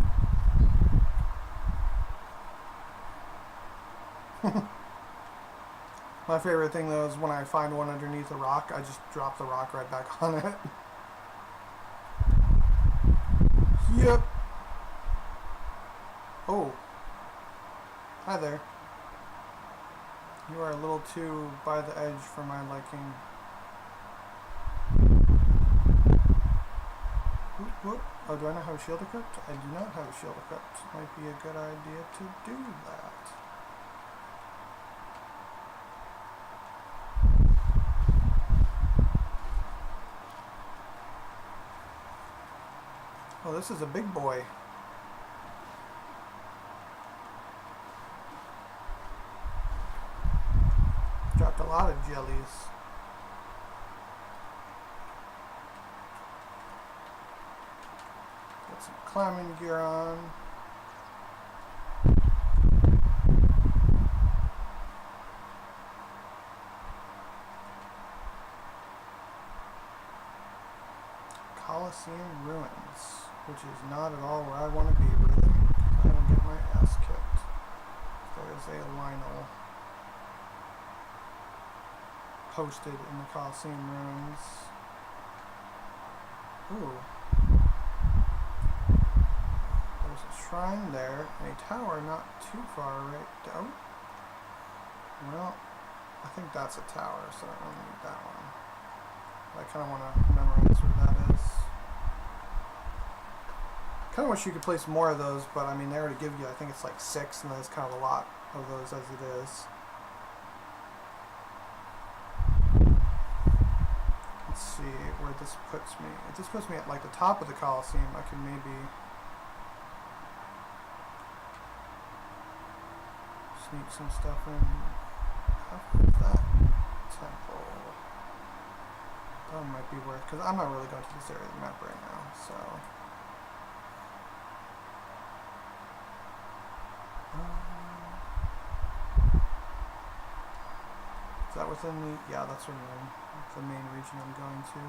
My favorite thing though is when I find one underneath a rock, I just drop the rock right back on it. Yep. Oh. Hi there. You are a little too by the edge for my liking. Whoop, whoop. Oh, do I not have a shield equipped? I do not have a shield equipped. Might be a good idea to do that. Oh, this is a big boy. Dropped a lot of jellies. Got some climbing gear on. Colosseum Ruins, which is not at all where I want to be, really. I don't get my ass kicked. There's a Lionel posted in the Colosseum Ruins. Ooh. There's a shrine there, and a tower not too far right down. Well, I think that's a tower, so I don't need that one. I kind of want to memorize where that is. Kind of wish you could place more of those, but I mean, they already give you, I think it's like 6, and there's kind of a lot of those as it is. Let's see where this puts me. If this puts me at like the top of the Colosseum, I can maybe sneak some stuff in. How far is that temple? That might be worth, because I'm not really going to this area of the map right now, so. Is that within the, yeah, that's within the main region I'm going to.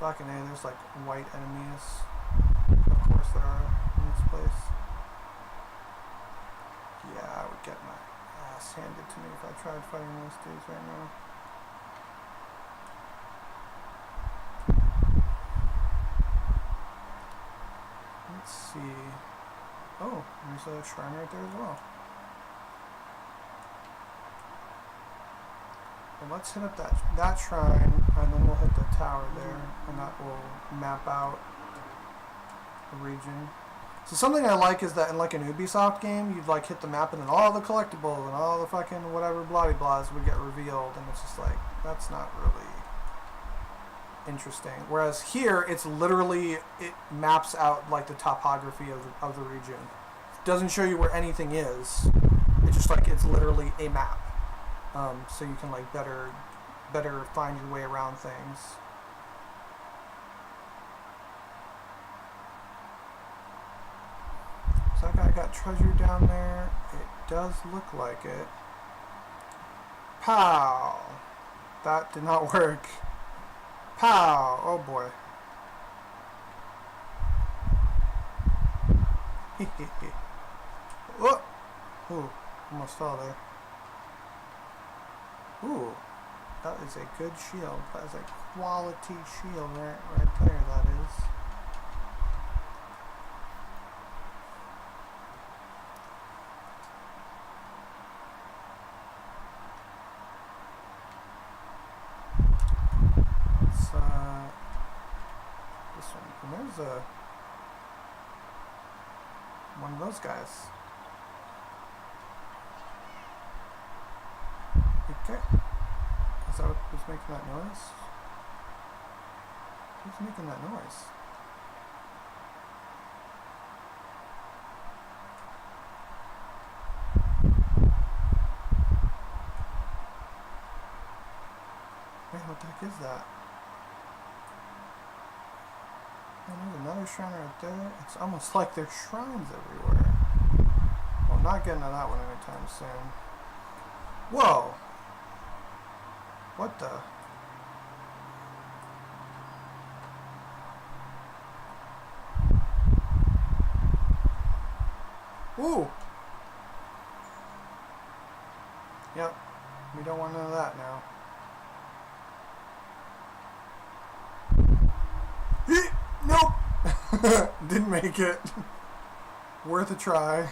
Fucking A, there's like white enemies. Of course there are in this place. Yeah, I would get my ass handed to me if I tried fighting those dudes right now. Let's see. Oh, there's a shrine right there as well. Well, let's hit up that shrine, and then we'll hit the tower there, and that will map out the region. So something I like is that in like an Ubisoft game, you'd like hit the map, and then all the collectibles and all the fucking whatever blahs would get revealed, and it's just like, that's not really interesting. Whereas here, it's literally, it maps out like the topography of the region. It doesn't show you where anything is. It's just like, it's literally a map. So you can like better find your way around things. So that guy got treasure down there. It does look like it. Pow! That did not work. Pow! Oh boy. Whoa! Ooh, almost fell there. Ooh, that is a good shield. That is a quality shield right there, that is. It's, this one. And there's one of those guys. Okay. Is that who's making that noise? Who's making that noise? Man, what the heck is that? And there's another shrine right there. It's almost like there's shrines everywhere. Well, I'm not getting to that one anytime soon. Whoa! What the? Ooh! Yep. We don't want none of that now. Nope! Didn't make it. Worth a try.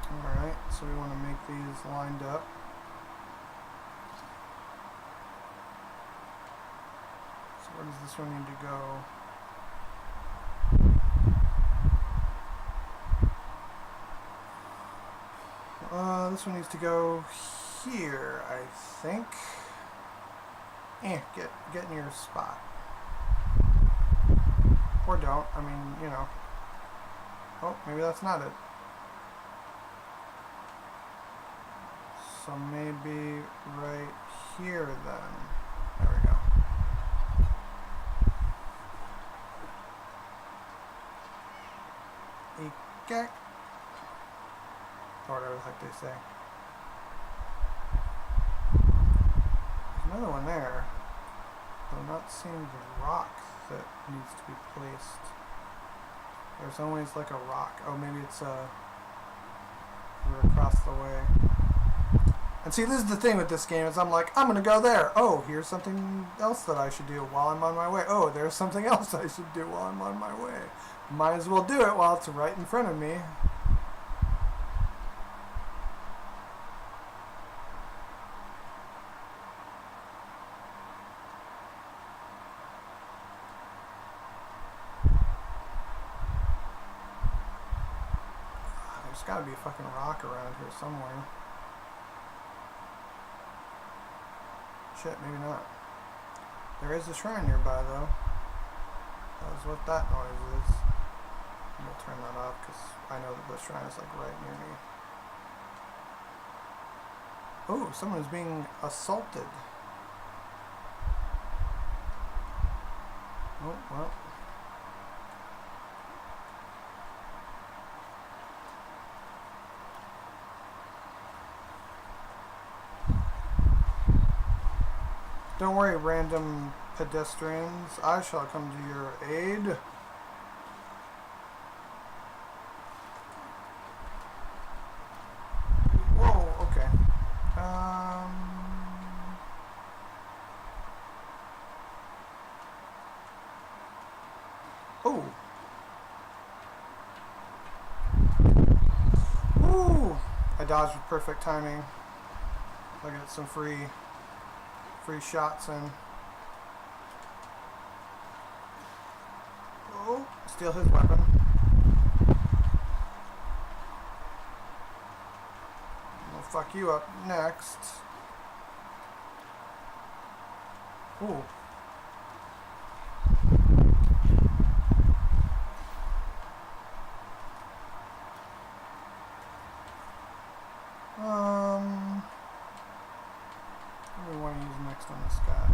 Alright, so we want to make these lined up. So where does this one need to go? This one needs to go here, I think. Get in your spot. Or don't. I mean, you know. Oh, maybe that's not it. So maybe right here then. There we go. Okay. Or whatever the heck they say. There's another one there. But I'm not seeing the rock that needs to be placed. There's always like a rock. Oh, maybe it's we're across the way. And see, this is the thing with this game is I'm like, I'm gonna go there. Oh, here's something else that I should do while I'm on my way. Oh, there's something else I should do while I'm on my way. Might as well do it while it's right in front of me. There's gotta be a fucking rock around here somewhere. Shit, maybe not. There is a shrine nearby though. That was what that noise is. I'm gonna turn that off because I know that the shrine is like right near me. Oh, someone is being assaulted. Oh, well. Don't worry, random pedestrians. I shall come to your aid. Whoa, okay. Oh. Woo! I dodged with perfect timing. I got some free shots in. Oh, steal his weapon. I'll fuck you up next. Ooh. What do we want to use next on this guy?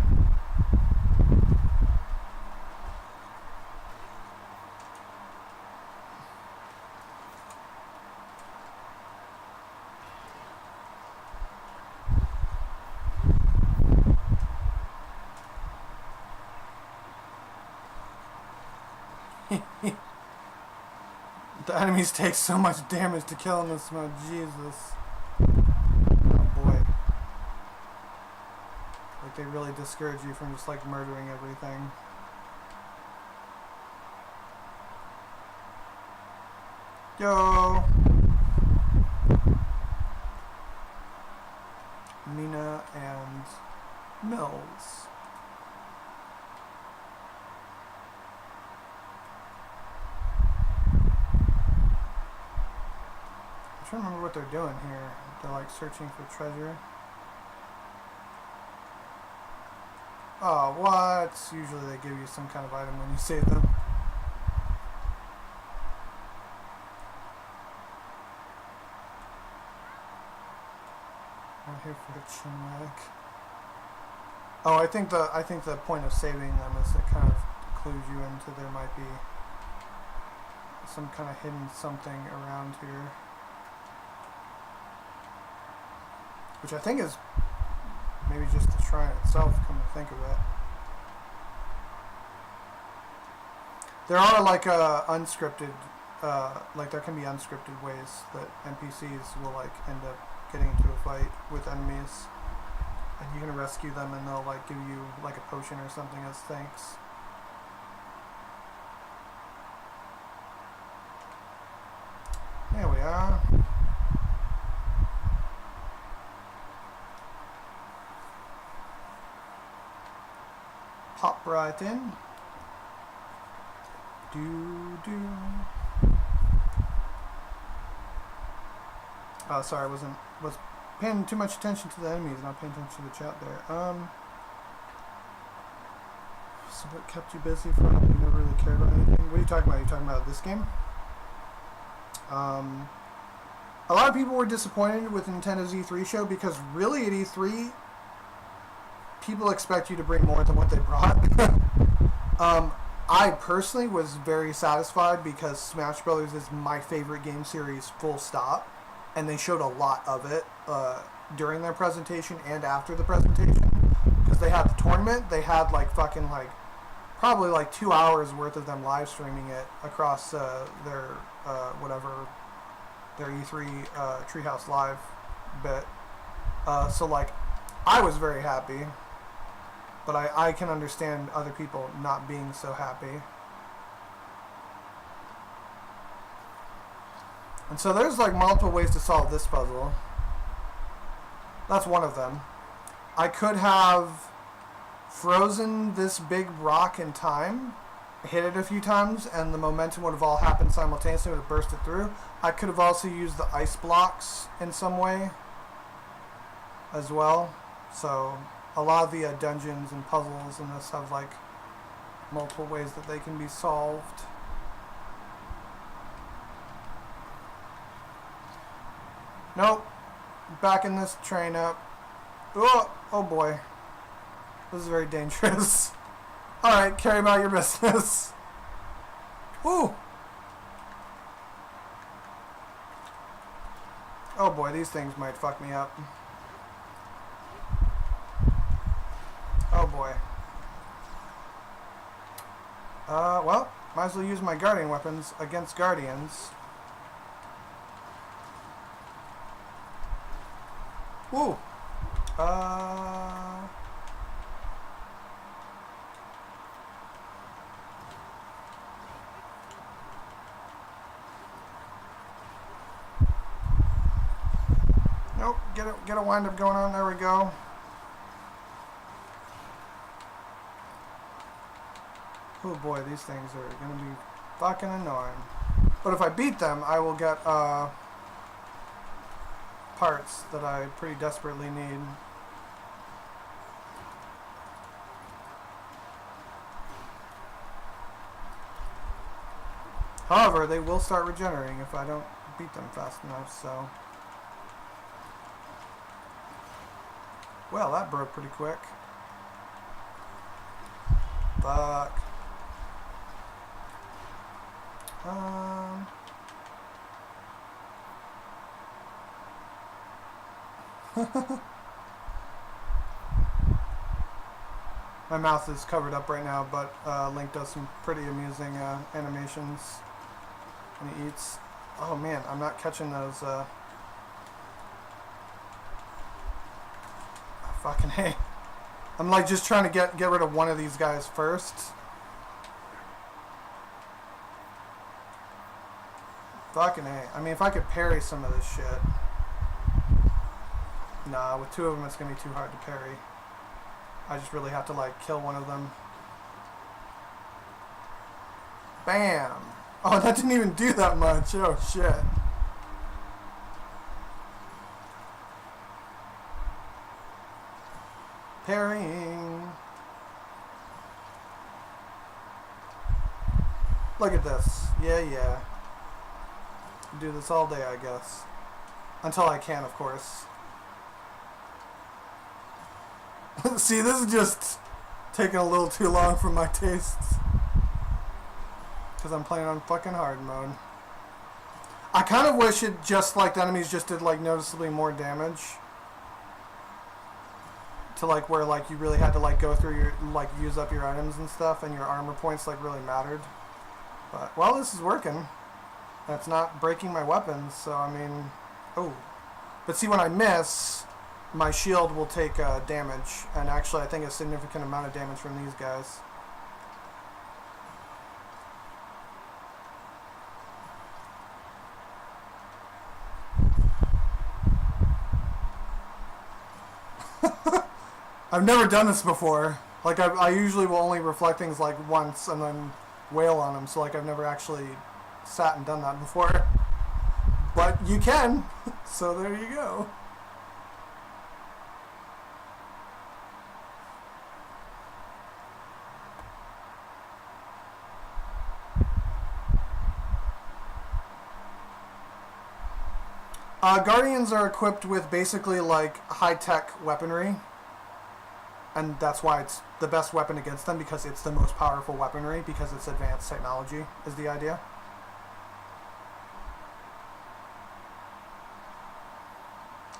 The enemies take so much damage to kill in this mode. Jesus. Oh boy. Like they really discourage you from just like murdering everything. Yo! Mina and Mills. I'm trying to remember what they're doing here. They're like searching for treasure. Oh, what? Usually they give you some kind of item when you save them. I'm here for the chinwag. Oh, I think the point of saving them is it kind of clues you into there might be some kind of hidden something around here. Which I think is maybe just the shrine itself, come to think of it. There are like unscripted, like there can be unscripted ways that NPCs will like end up getting into a fight with enemies. And you can rescue them and they'll like give you like a potion or something as thanks. There we are. Pop right in. Do. Oh, sorry, was paying too much attention to the enemies, not paying attention to the chat there. So what kept you busy for? You never really cared about anything. What are you talking about? Are you talking about this game? A lot of people were disappointed with Nintendo's E3 show because really at E3, people expect you to bring more than what they brought. I personally was very satisfied because Smash Brothers is my favorite game series, full stop. And they showed a lot of it during their presentation and after the presentation. Because they had the tournament, they had like fucking like probably like 2 hours worth of them live streaming it across their whatever, their E3 Treehouse Live bit. So like, I was very happy. But I can understand other people not being so happy. And so there's like multiple ways to solve this puzzle. That's one of them. I could have frozen this big rock in time, hit it a few times, and the momentum would have all happened simultaneously, would have burst it through. I could have also used the ice blocks in some way as well. So a lot of the dungeons and puzzles in this have like multiple ways that they can be solved. Nope. Backing this train up. Oh boy. This is very dangerous. Alright, carry about your business. Ooh. Oh boy, these things might fuck me up. Oh boy. Well, might as well use my guardian weapons against guardians. Woo! Nope, get a wind up going on, there we go. Oh boy, these things are gonna be fucking annoying. But if I beat them, I will get, parts that I pretty desperately need. However, they will start regenerating if I don't beat them fast enough, so. Well, that broke pretty quick. Fuck. My mouth is covered up right now, but Link does some pretty amusing animations And he eats... Oh man, I'm not catching those, fucking hey. I'm like just trying to get rid of one of these guys first. Fucking hey. I mean, if I could parry some of this shit. Nah, with two of them it's gonna be too hard to parry. I just really have to like kill one of them. Bam! Oh, that didn't even do that much. Oh shit. Parrying. Look at this. Yeah. Do this all day, I guess. Until I can, of course. See, this is just taking a little too long for my tastes. Because I'm playing on fucking hard mode. I kind of wish it just like the enemies just did like noticeably more damage. To like where like you really had to like go through your like use up your items and stuff and your armor points like really mattered. But well, this is working. And it's not breaking my weapons, so I mean, oh. But see, when I miss, my shield will take damage, and actually I think a significant amount of damage from these guys. I've never done this before. Like, I usually will only reflect things like once and then wail on them, so like I've never actually sat and done that before. But you can, so there you go. Guardians are equipped with basically like high-tech weaponry. And that's why it's the best weapon against them, because it's the most powerful weaponry, because it's advanced technology, is the idea.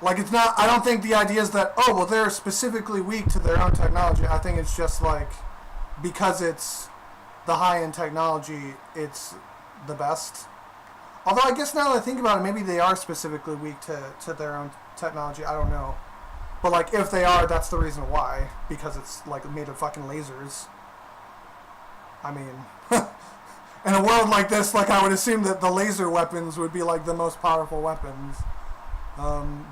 Like, it's not, I don't think the idea is that, oh, well, they're specifically weak to their own technology. I think it's just like, because it's the high-end technology, it's the best. Although I guess now that I think about it, maybe they are specifically weak to their own technology. I don't know. But like, if they are, that's the reason why. Because it's like made of fucking lasers. I mean, in a world like this, like I would assume that the laser weapons would be like the most powerful weapons. And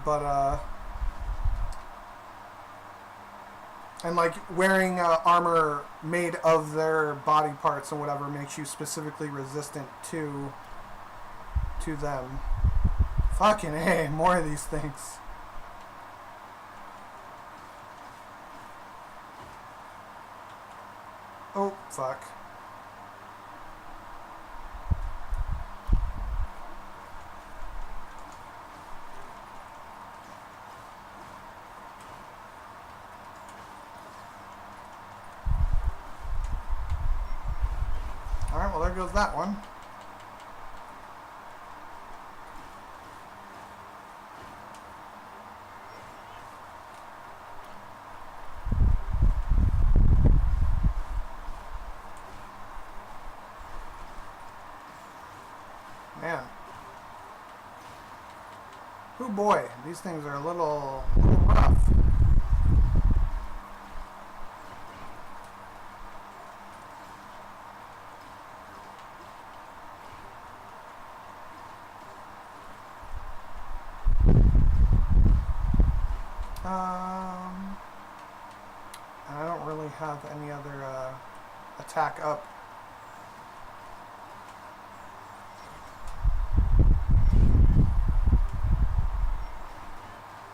like wearing armor made of their body parts and whatever makes you specifically resistant to them. Fucking hey, more of these things. Oh, fuck. Alright, well there goes that one. Man. Oh boy, these things are a little rough. I don't really have any other attack up.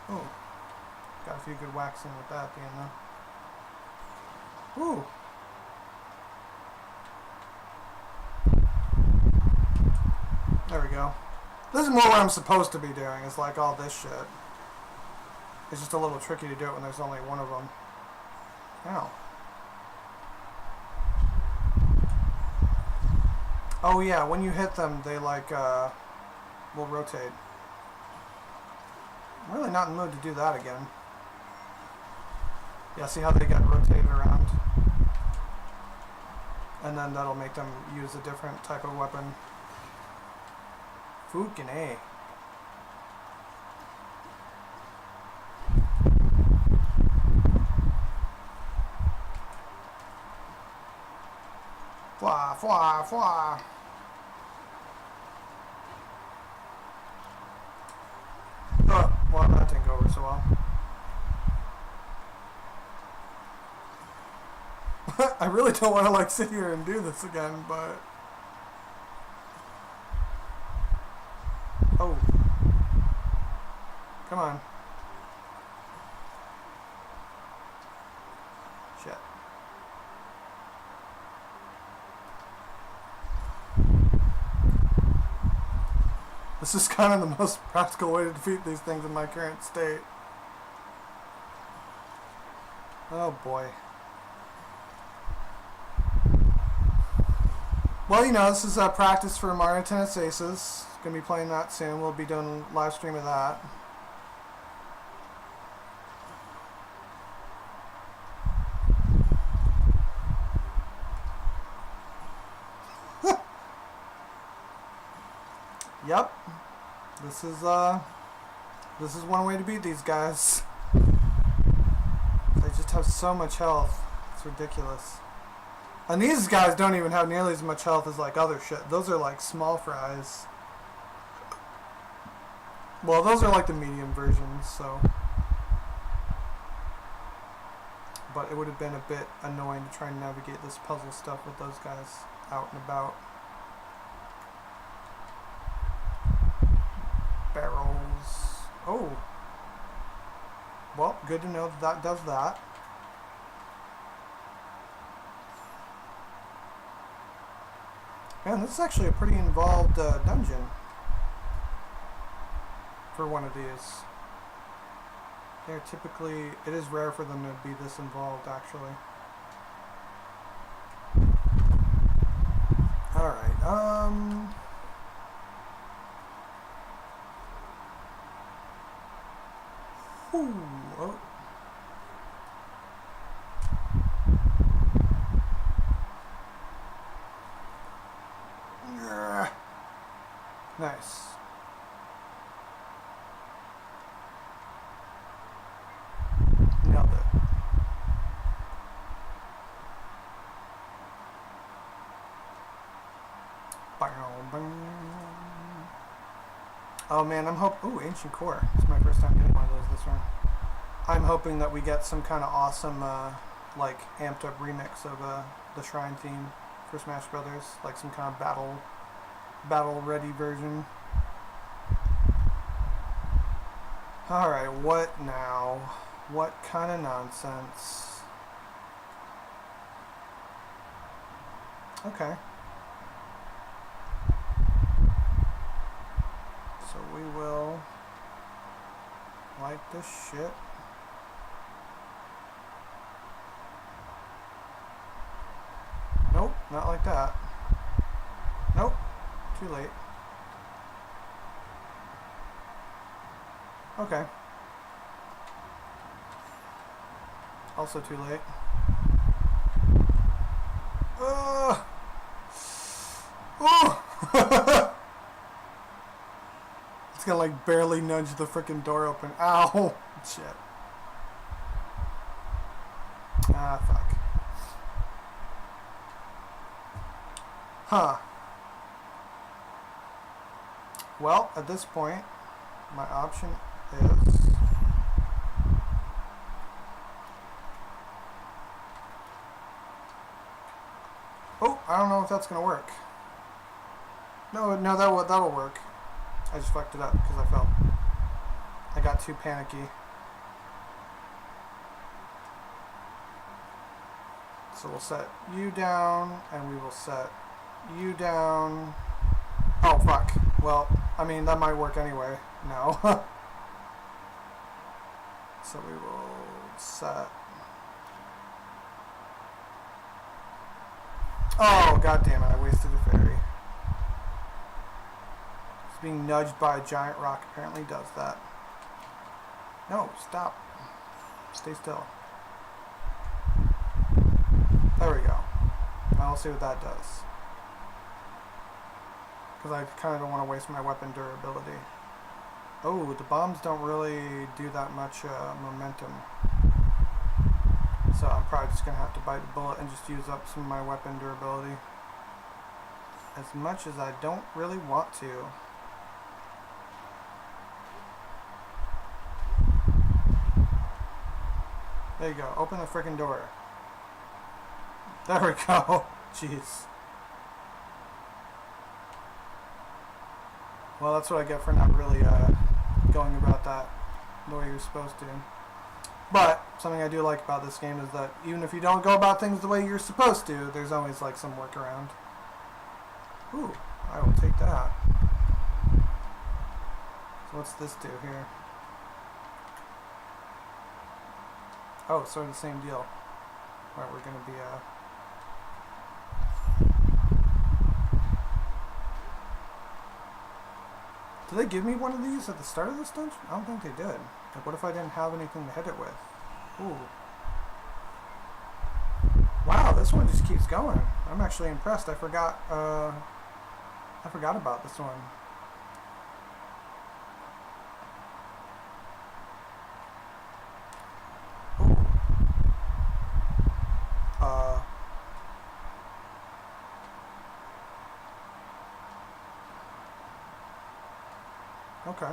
Oh, got a few good whacks in with that being though. Ooh. There we go. This is more what I'm supposed to be doing. It's like all this shit. It's just a little tricky to do it when there's only one of them. Ow. Oh yeah, when you hit them, they like will rotate. I'm really not in the mood to do that again. Yeah, see how they get rotated around? And then that'll make them use a different type of weapon. Fucking A. Fly, fly, fly. Oh, well, that didn't go over so well. I really don't want to like sit here and do this again, but oh, come on, shit. This is kind of the most practical way to defeat these things in my current state. Oh boy. Well, you know, this is a practice for Mario Tennis Aces. Gonna be playing that soon. We'll be doing a live stream of that. Yep. This is one way to beat these guys. They just have so much health. It's ridiculous. And these guys don't even have nearly as much health as like other shit. Those are like small fries. Well, those are like the medium versions, so. But it would have been a bit annoying to try and navigate this puzzle stuff with those guys out and about. Barrels. Oh. Well, good to know that that does that. Man, this is actually a pretty involved dungeon for one of these. They're typically, it is rare for them to be this involved, actually. Alright, oh. Nice. Nailed it. Oh man, I'm hoping. Ooh, Ancient Core. It's my first time getting one of those this run. I'm hoping that we get some kind of awesome, like amped up remix of the Shrine theme for Smash Brothers, like some kind of battle ready version. Alright, what now? What kind of nonsense? Okay. So we will light this shit. Nope, not like that. Nope. Too late. Okay. Also too late. Oh! It's gonna like barely nudge the frickin' door open. Ow! Shit. Ah, fuck. Huh. Well, at this point, my option is oh, I don't know if that's gonna work. No, that'll work. I just fucked it up because I got too panicky. So we'll set you down, and we will set you down. Oh fuck. Well, I mean, that might work anyway. No. So we will set. Oh, god damn it, I wasted a fairy. Just being nudged by a giant rock apparently does that. No, stop. Stay still. There we go. Now we'll see what that does. because I kind of don't want to waste my weapon durability. Oh, the bombs don't really do that much momentum. So I'm probably just going to have to bite the bullet and just use up some of my weapon durability. As much as I don't really want to. There you go. Open the frickin' door. There we go. Jeez. Well, that's what I get for not really going about that the way you're supposed to. But something I do like about this game is that even if you don't go about things the way you're supposed to, there's always like some workaround. Ooh, I will take that. So what's this do here? Oh, sort of the same deal. Alright, we're gonna be Did they give me one of these at the start of this dungeon? I don't think they did. Like, what if I didn't have anything to hit it with? Ooh. Wow, this one just keeps going. I'm actually impressed. I forgot about this one. Ooh. Okay.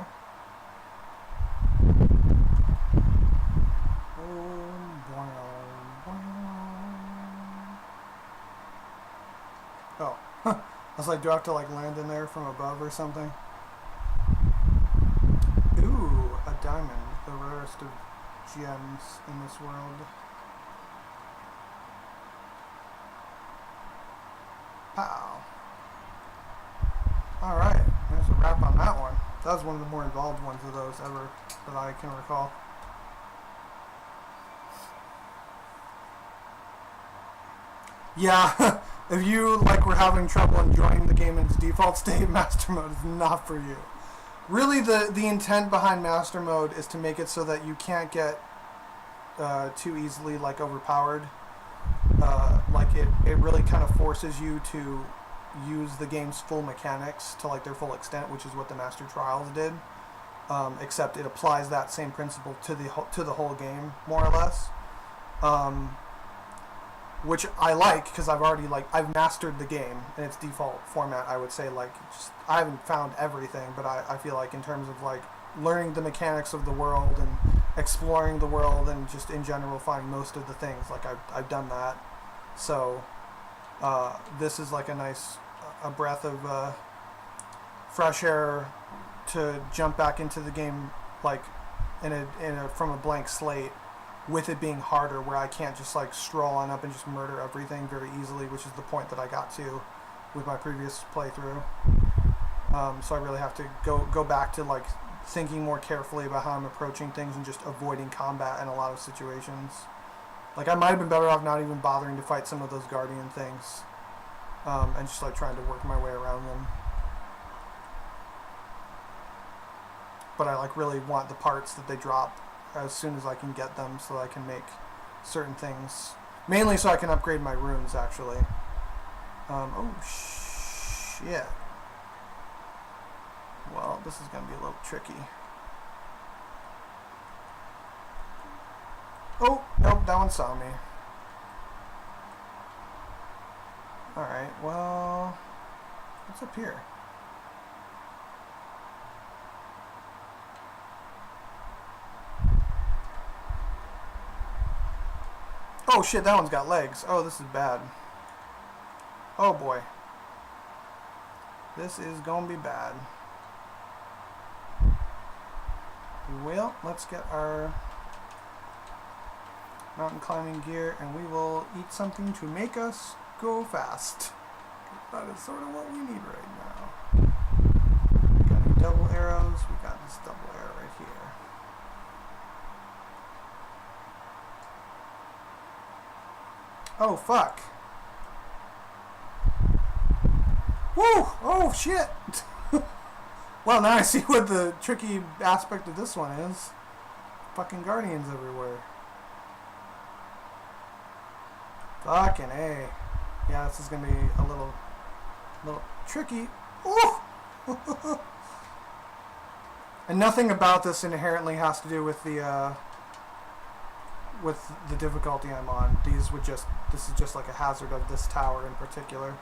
Oh. I was like, do I have to like land in there from above or something? Ooh, a diamond. The rarest of gems in this world. Pow. Alright, there's a wrap on that one. That was one of the more involved ones of those ever that I can recall. Yeah, if you like were having trouble enjoying the game in its default state, Master Mode is not for you. Really, the intent behind Master Mode is to make it so that you can't get too easily like overpowered. Like it really kind of forces you to use the game's full mechanics to like their full extent, which is what the Master Trials did. Except it applies that same principle to the whole game, more or less. Which I like because I've mastered the game in its default format. I would say I haven't found everything, but I feel like in terms of like learning the mechanics of the world and exploring the world and just in general finding most of the things, like I've done that. So this is like a breath of fresh air to jump back into the game like from a blank slate, with it being harder, where I can't just like stroll on up and just murder everything very easily, which is the point that I got to with my previous playthrough. So I really have to go back to like thinking more carefully about how I'm approaching things and just avoiding combat in a lot of situations. Like I might have been better off not even bothering to fight some of those guardian things, and just like trying to work my way around them. But I like really want the parts that they drop as soon as I can get them, so I can make certain things. Mainly so I can upgrade my runes, actually. Oh, shit. Well, this is going to be a little tricky. Oh, nope, that one saw me. Alright, well, what's up here? Oh shit, that one's got legs. Oh, this is bad. Oh boy. This is gonna be bad. Well, let's get our mountain climbing gear and we will eat something to make us go fast. That is sort of what we need right now. We got any double arrows? We got this double arrow right here. Oh, fuck. Woo! Oh, shit! Well, now I see what the tricky aspect of this one is. Fucking guardians everywhere. Fucking A. Yeah, this is gonna be a little tricky. Ooh! And nothing about this inherently has to do with the difficulty I'm on. This is just like a hazard of this tower in particular.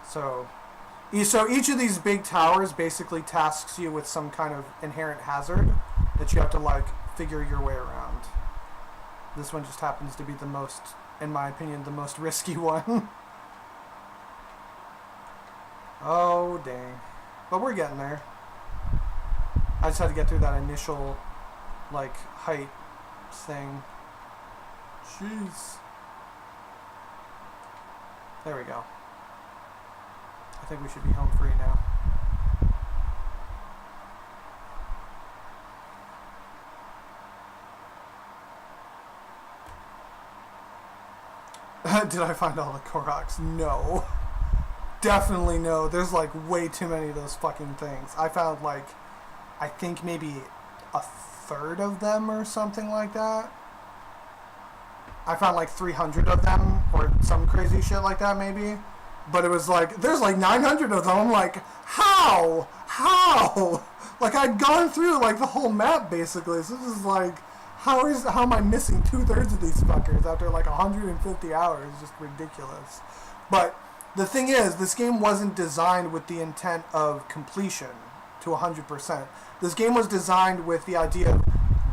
So each of these big towers basically tasks you with some kind of inherent hazard that you have to like figure your way around. This one just happens to be the most, in my opinion, the most risky one. Oh dang. But we're getting there. I just had to get through that initial like height thing. Jeez. There we go. I think we should be home free now. Did I find all the Koroks? No. Definitely no. There's like way too many of those fucking things. I found like, I think maybe a third of them or something like that. I found like 300 of them or some crazy shit like that maybe. But it was like, there's like 900 of them. I'm like, how? How? Like I'd gone through like the whole map basically. So this is like, how am I missing 2/3 of these fuckers after like 150 hours? Just ridiculous. But the thing is, this game wasn't designed with the intent of completion to 100%. This game was designed with the idea of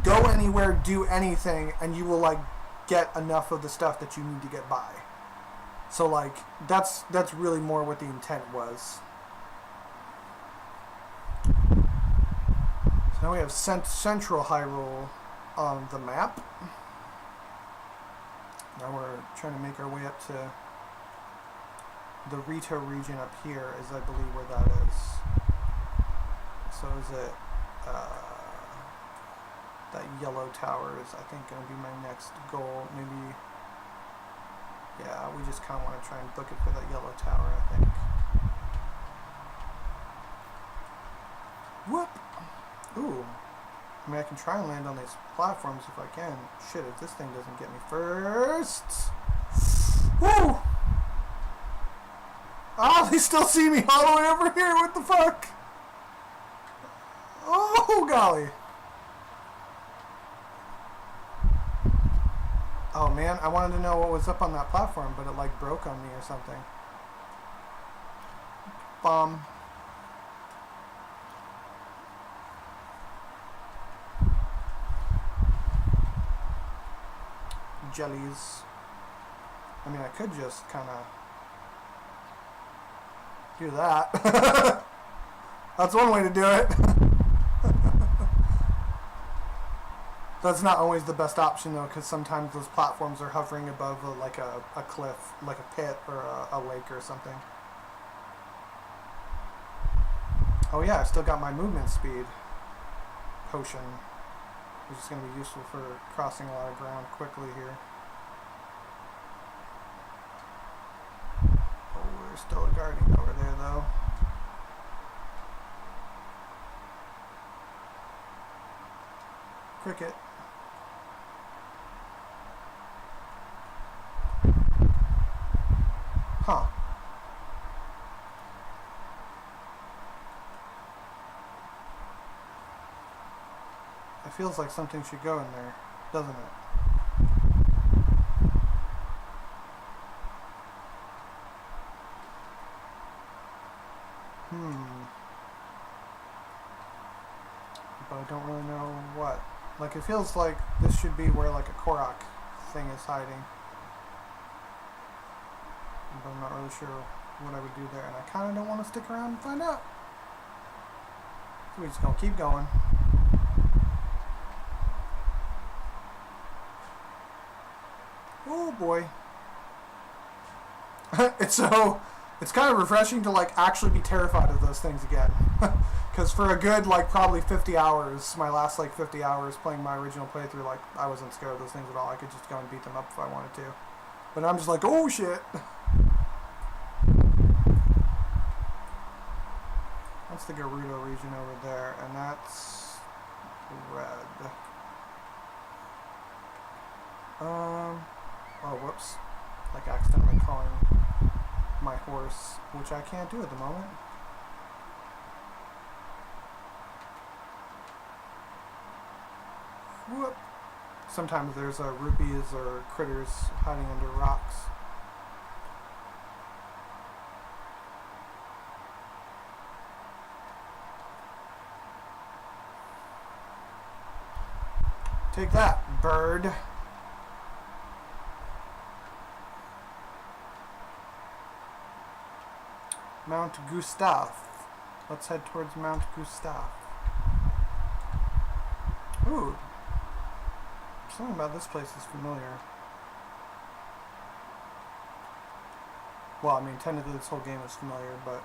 go anywhere, do anything, and you will like get enough of the stuff that you need to get by. So like that's really more what the intent was. So now we have Central Hyrule on the map. Now we're trying to make our way up to the Rito region up here, is I believe where that is. So is it that yellow tower is I think going to be my next goal. Maybe, yeah, we just kind of want to try and book it for that yellow tower, I think. Whoop! Ooh. I mean, I can try and land on these platforms if I can. Shit, if this thing doesn't get me first. Woo! Oh, they still see me all the way over here. What the fuck? Oh, golly. Oh, man, I wanted to know what was up on that platform, but it, like, broke on me or something. Bomb. Jellies. I mean, I could just kind of do that. That's one way to do it. That's not always the best option though, because sometimes those platforms are hovering above like a cliff, like a pit or a lake or something. Oh yeah, I still got my movement speed potion, which is going to be useful for crossing a lot of ground quickly here. Oh, there's still a guardian over there though. Cricket. Huh. It feels like something should go in there, doesn't it? But I don't really know what. Like, it feels like this should be where, like, a Korok thing is hiding. But I'm not really sure what I would do there, and I kind of don't want to stick around and find out. So we're just going to keep going. Oh boy. It's kind of refreshing to like actually be terrified of those things again. Because for a good like probably 50 hours, my last like 50 hours playing my original playthrough, like I wasn't scared of those things at all. I could just go and beat them up if I wanted to. But I'm just like, oh shit. That's the Gerudo region over there, and that's red. Oh, whoops. Like accidentally calling my horse, which I can't do at the moment. Whoop. Sometimes there's rupees or critters hiding under rocks. Take that, bird. Mount Gustav. Let's head towards Mount Gustav. Ooh. Something about this place is familiar. Well, I mean, technically this whole game is familiar, but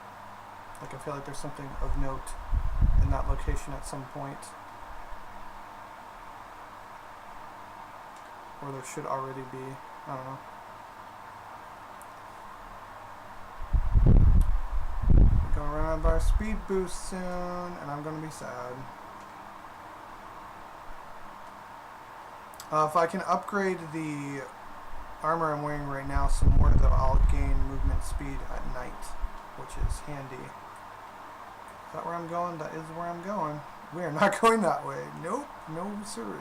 like I feel like there's something of note in that location at some point. Or there should already be. I don't know. We're gonna run out of our speed boost soon, and I'm gonna be sad. If I can upgrade the armor I'm wearing right now some more, though, I'll gain movement speed at night, which is handy. Is that where I'm going? That is where I'm going. We are not going that way. Nope. No siree.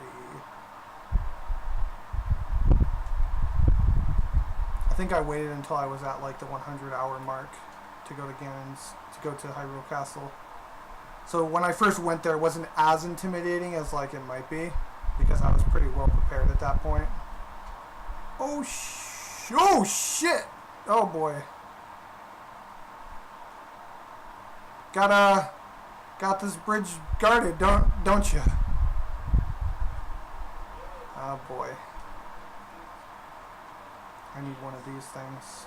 I think I waited until I was at like the 100-hour mark to go to Ganon's, to go to Hyrule Castle. So when I first went there, it wasn't as intimidating as like it might be, because I was pretty well prepared at that point. Oh shit! Oh boy. Got this bridge guarded, don't you? Oh boy. I need one of these things.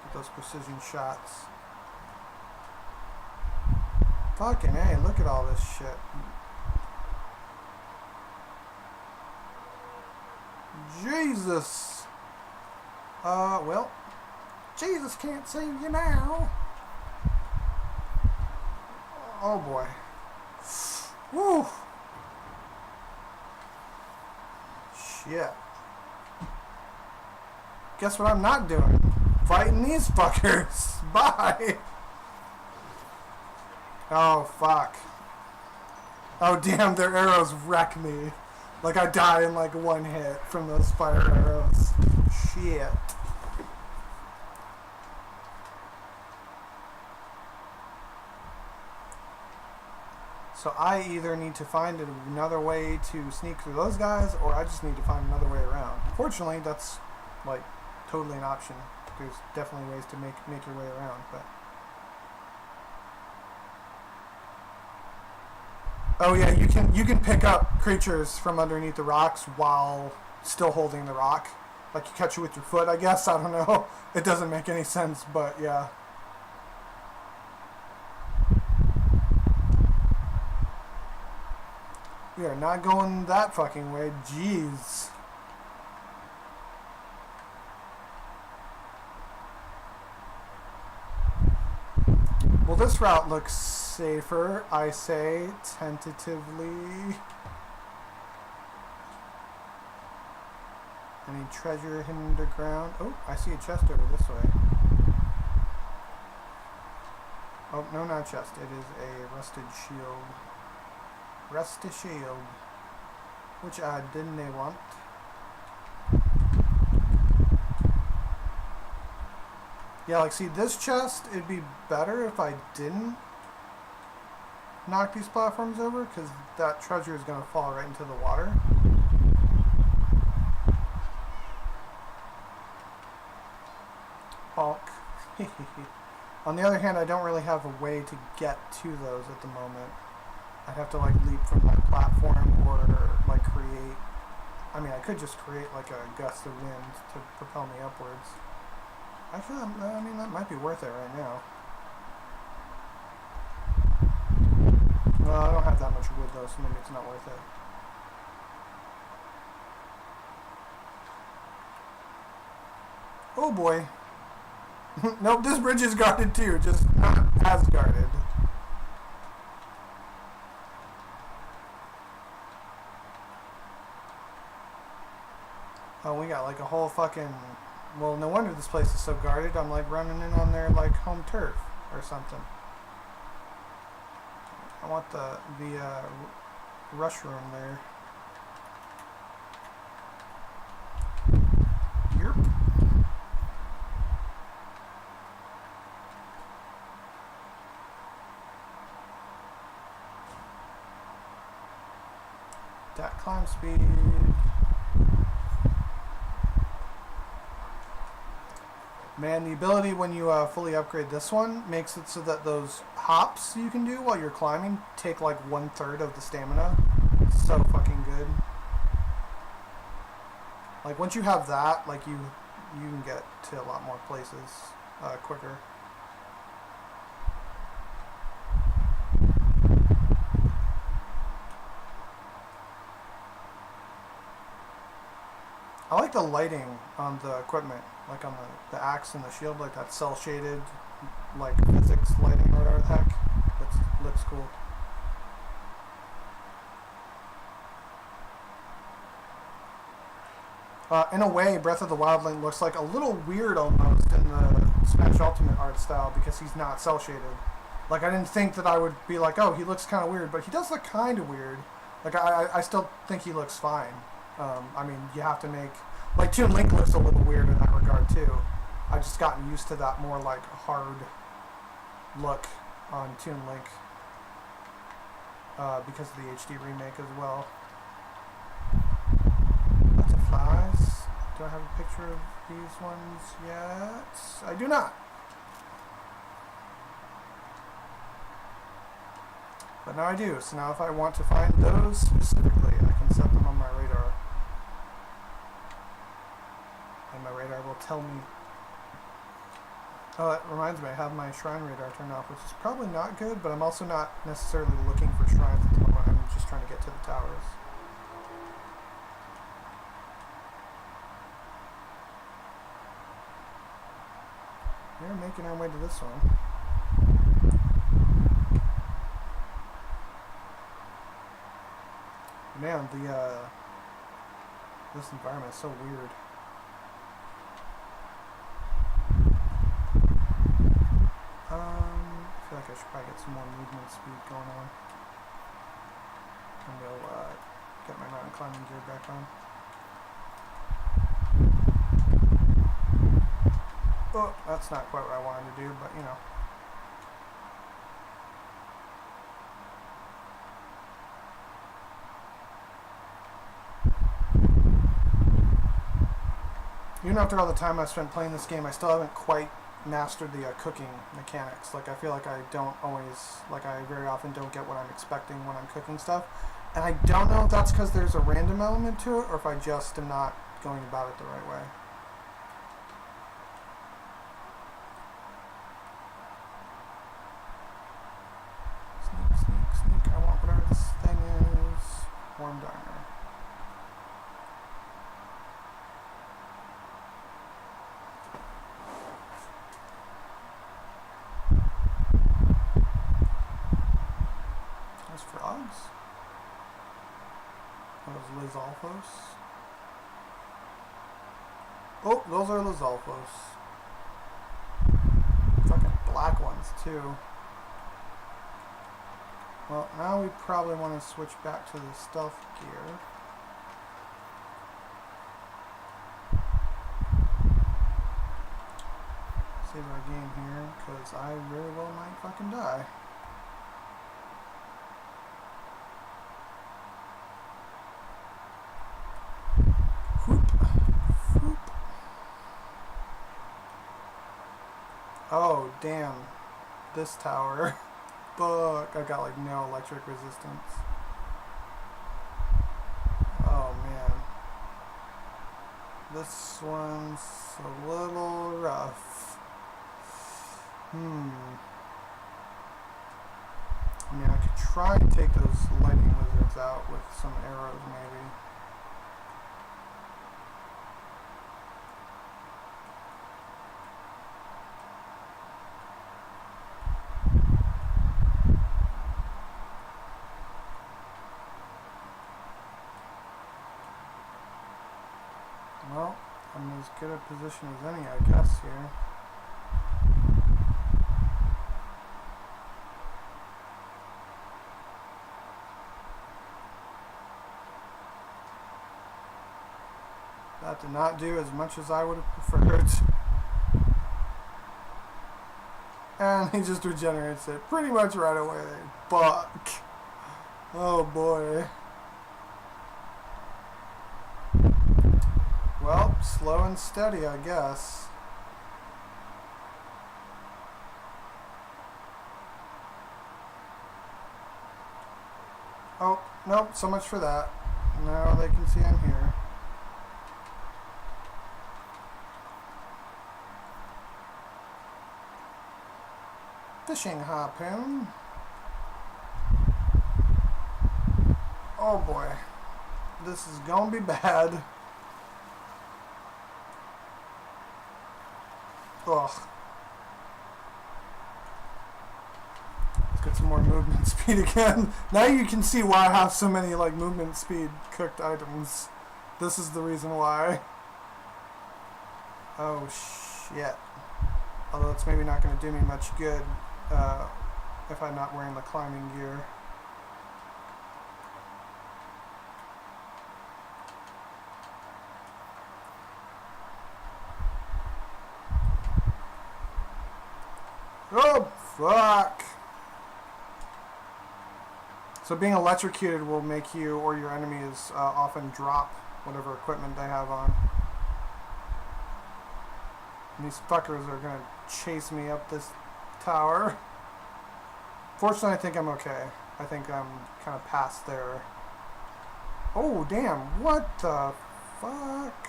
Get those precision shots. Fucking hey, look at all this shit. Jesus! Well, Jesus can't save you now. Oh boy. Woo! Shit. Guess what I'm not doing? Fighting these fuckers. Bye! Oh, fuck. Oh, damn, their arrows wreck me. Like, I die in, like, one hit from those fire arrows. Shit. So I either need to find another way to sneak through those guys, or I just need to find another way around. Fortunately, that's, like, totally an option. There's definitely ways to make your way around, but... Oh yeah, you can pick up creatures from underneath the rocks while still holding the rock. Like you catch it with your foot, I guess. I don't know. It doesn't make any sense, but yeah. We are not going that fucking way. Jeez. Well, this route looks safer, I say, tentatively. Any treasure hidden underground? Oh, I see a chest over this way. Oh, no, not a chest. It is a rusted shield. Rusty shield. Which I didn't want. Yeah, like, see, this chest, it'd be better if I didn't knock these platforms over, because that treasure is going to fall right into the water. Bonk. On the other hand, I don't really have a way to get to those at the moment. I'd have to, like, leap from that platform or, like, create... I mean, I could just create, like, a gust of wind to propel me upwards. Actually, I mean, that might be worth it right now. Well, I don't have that much wood, though, so maybe it's not worth it. Oh, boy. Nope, this bridge is guarded, too, just not as guarded. Oh, we got, like, a whole fucking Well, no wonder this place is so guarded. I'm like running in on their like home turf or something. I want the rush room there. Yep. That climb speed. Man, the ability when you fully upgrade this one makes it so that those hops you can do while you're climbing take like 1/3 of the stamina. It's so fucking good. Like once you have that, like you can get to a lot more places quicker. I like the lighting on the equipment, like on the axe and the shield, like that cell shaded, like physics lighting or whatever the heck. Looks cool. In a way, Breath of the Wild Link looks like a little weird almost in the Smash Ultimate art style because he's not cell shaded. Like I didn't think that I would be like, oh, he looks kind of weird, but he does look kind of weird. Like I still think he looks fine. I mean, you have to make like Toon Link looks a little weird in that regard too. I've just gotten used to that more like hard look on Toon Link because of the HD remake as well. Lots of flies. Do I have a picture of these ones yet? I do not. But now I do. So now if I want to find those specifically, I can set them on my radar. And my radar will tell me. Oh, that reminds me, I have my shrine radar turned off, which is probably not good, but I'm also not necessarily looking for shrines at the moment. I'm just trying to get to the towers. We're making our way to this one. Man, this environment is so weird. I feel like I should probably get some more movement speed going on. And we'll get my mountain climbing gear back on. Oh, that's not quite what I wanted to do, but you know. Even after all the time I've spent playing this game, I still haven't quite mastered the cooking mechanics. Like I feel like I don't always, like I very often don't get what I'm expecting when I'm cooking stuff. And I don't know if that's because there's a random element to it or if I just am not going about it the right way. Sneak, sneak, sneak. I want whatever this thing is. Warm diner. Frogs? Those Lizalfos? Oh, those are Lizalfos. Fucking black ones too. Well, now we probably want to switch back to the stealth gear. Save our game here, because I very well might fucking die. Oh, damn. This tower. Fuck. I got like no electric resistance. Oh, man. This one's a little rough. I mean, I could try and take those lightning lizards out with some arrows, maybe. Well, I'm in as good a position as any, I guess, here. That did not do as much as I would have preferred. And he just regenerates it pretty much right away. Fuck. Oh boy. Well, slow and steady, I guess. Oh, nope, so much for that. Now they can see I'm here. Fishing harpoon. Oh boy. This is gonna be bad. Ugh. Let's get some more movement speed again. Now you can see why I have so many like movement speed cooked items. This is the reason why. Oh shit. Although it's maybe not going to do me much good if I'm not wearing the climbing gear. Oh, fuck! So being electrocuted will make you or your enemies often drop whatever equipment they have on. And these fuckers are gonna chase me up this tower. Fortunately, I think I'm okay. I think I'm kind of past there. Oh, damn. What the fuck?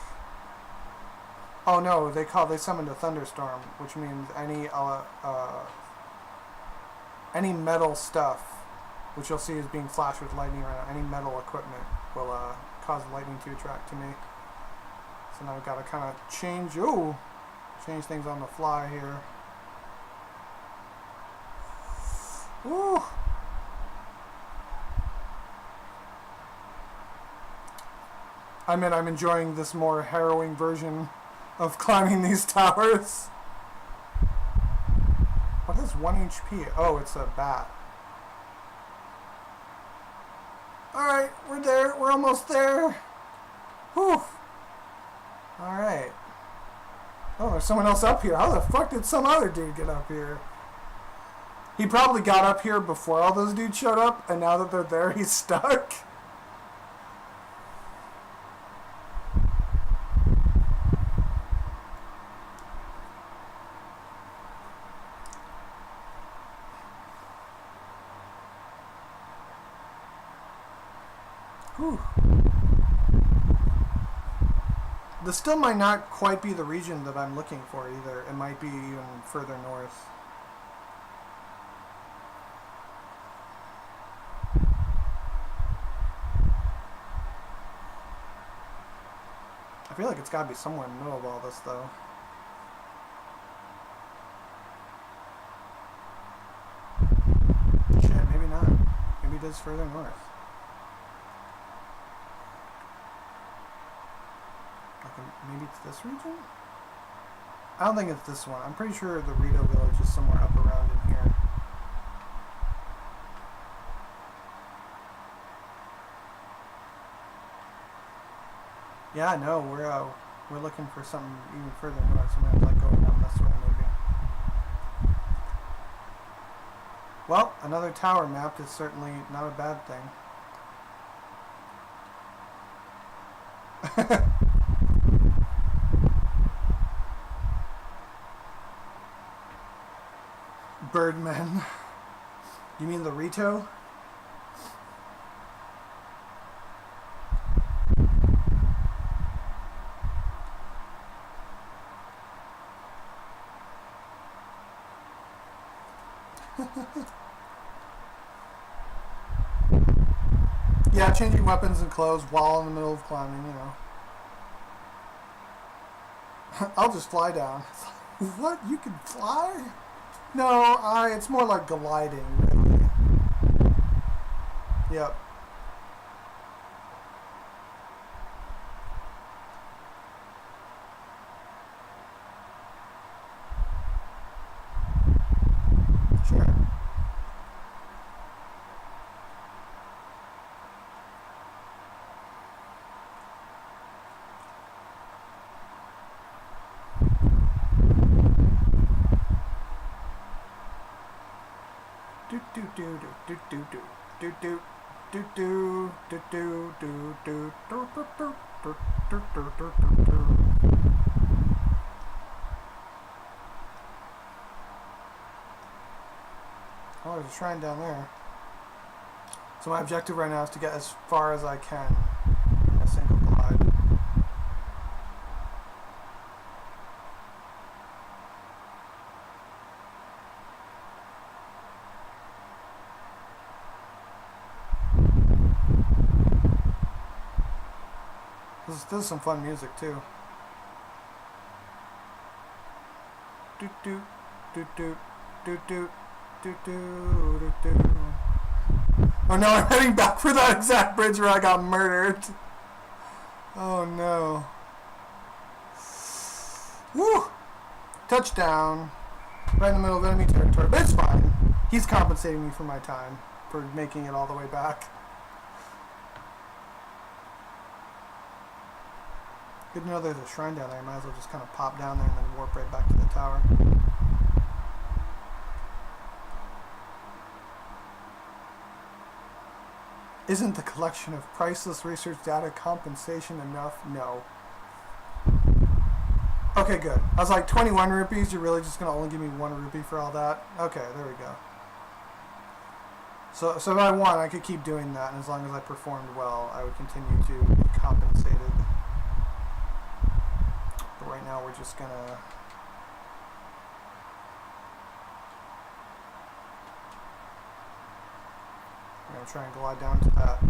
Oh no, they summoned a thunderstorm, which means any metal stuff, which you'll see is being flashed with lightning right now, any metal equipment will cause lightning to attract to me. So now I've got to kind of change things on the fly here. Woo! I mean, I'm enjoying this more harrowing version of climbing these towers. What is 1 HP? Oh, it's a bat. Alright, we're there. We're almost there. Whew. Alright. Oh, there's someone else up here. How the fuck did some other dude get up here? He probably got up here before all those dudes showed up, and now that they're there, he's stuck. Whew. This still might not quite be the region that I'm looking for either. It might be even further north. I feel like it's got to be somewhere in the middle of all this, though. Shit, maybe not. Maybe it is further north. Maybe it's this region? I don't think it's this one. I'm pretty sure the Rito village is somewhere up around in here. Yeah, no, we're looking for something even further north, so I'm gonna go down this way maybe. Well, another tower mapped is certainly not a bad thing. Birdmen. You mean the Rito? Yeah, changing weapons and clothes while in the middle of climbing, you know. I'll just fly down. What? You can fly? No, it's more like gliding, really. Yep. Oh, there's a shrine down there. So my objective right now is to get as far as I can in a single glide. This is some fun music too. Do do do do do do do do do. Oh no, I'm heading back for that exact bridge where I got murdered. Oh no. Woo! Touchdown. Right in the middle of enemy territory. But it's fine. He's compensating me for my time, for making it all the way back. Good to know there's a shrine down there. I might as well just kind of pop down there and then warp right back to the tower. Isn't the collection of priceless research data compensation enough? No. Okay, good. I was like, 21 rupees? You're really just going to only give me 1 rupee for all that? Okay, there we go. So if I want, I could keep doing that, and as long as I performed well, I would continue to be compensated. But right now, we're just going to... I'm going to try and glide down to that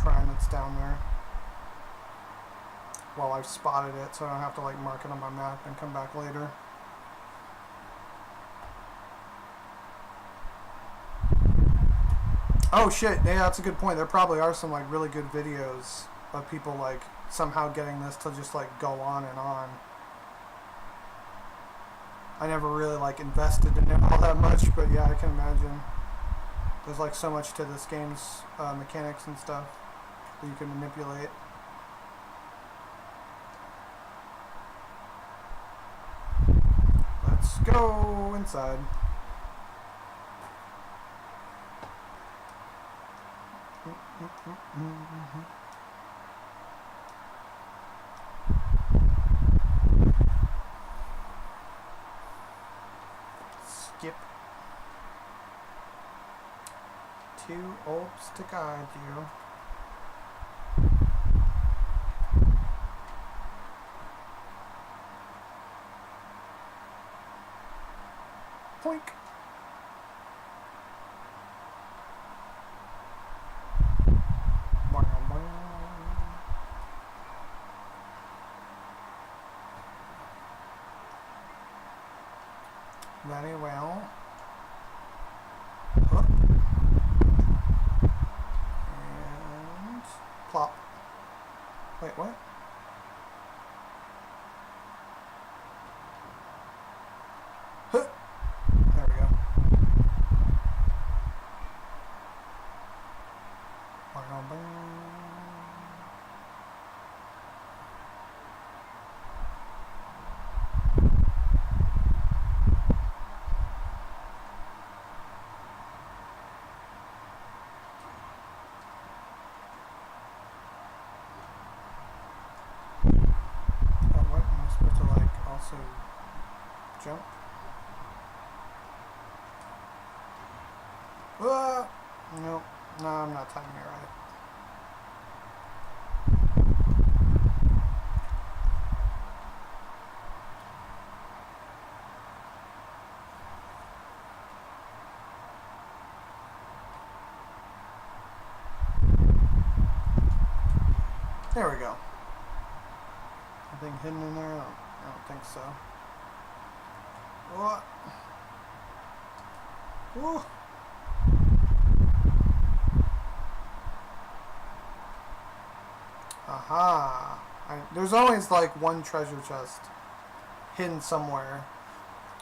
shrine that's down there. Well, I've spotted it, so I don't have to like mark it on my map and come back later. Oh shit, yeah, that's a good point. There probably are some like really good videos of people like somehow getting this to just like go on and on. I never really like invested in it all that much, but yeah, I can imagine. There's like so much to this game's mechanics and stuff that you can manipulate. Let's go inside. Skip. 2 orbs to guide you. Poink. Very well. Up. And plop. Wait, what? Huh. There we go. Also jump. Nope. No, I'm not timing it right. There we go. Anything hidden in there? I don't think so. What? Woo! Aha! There's always like one treasure chest hidden somewhere.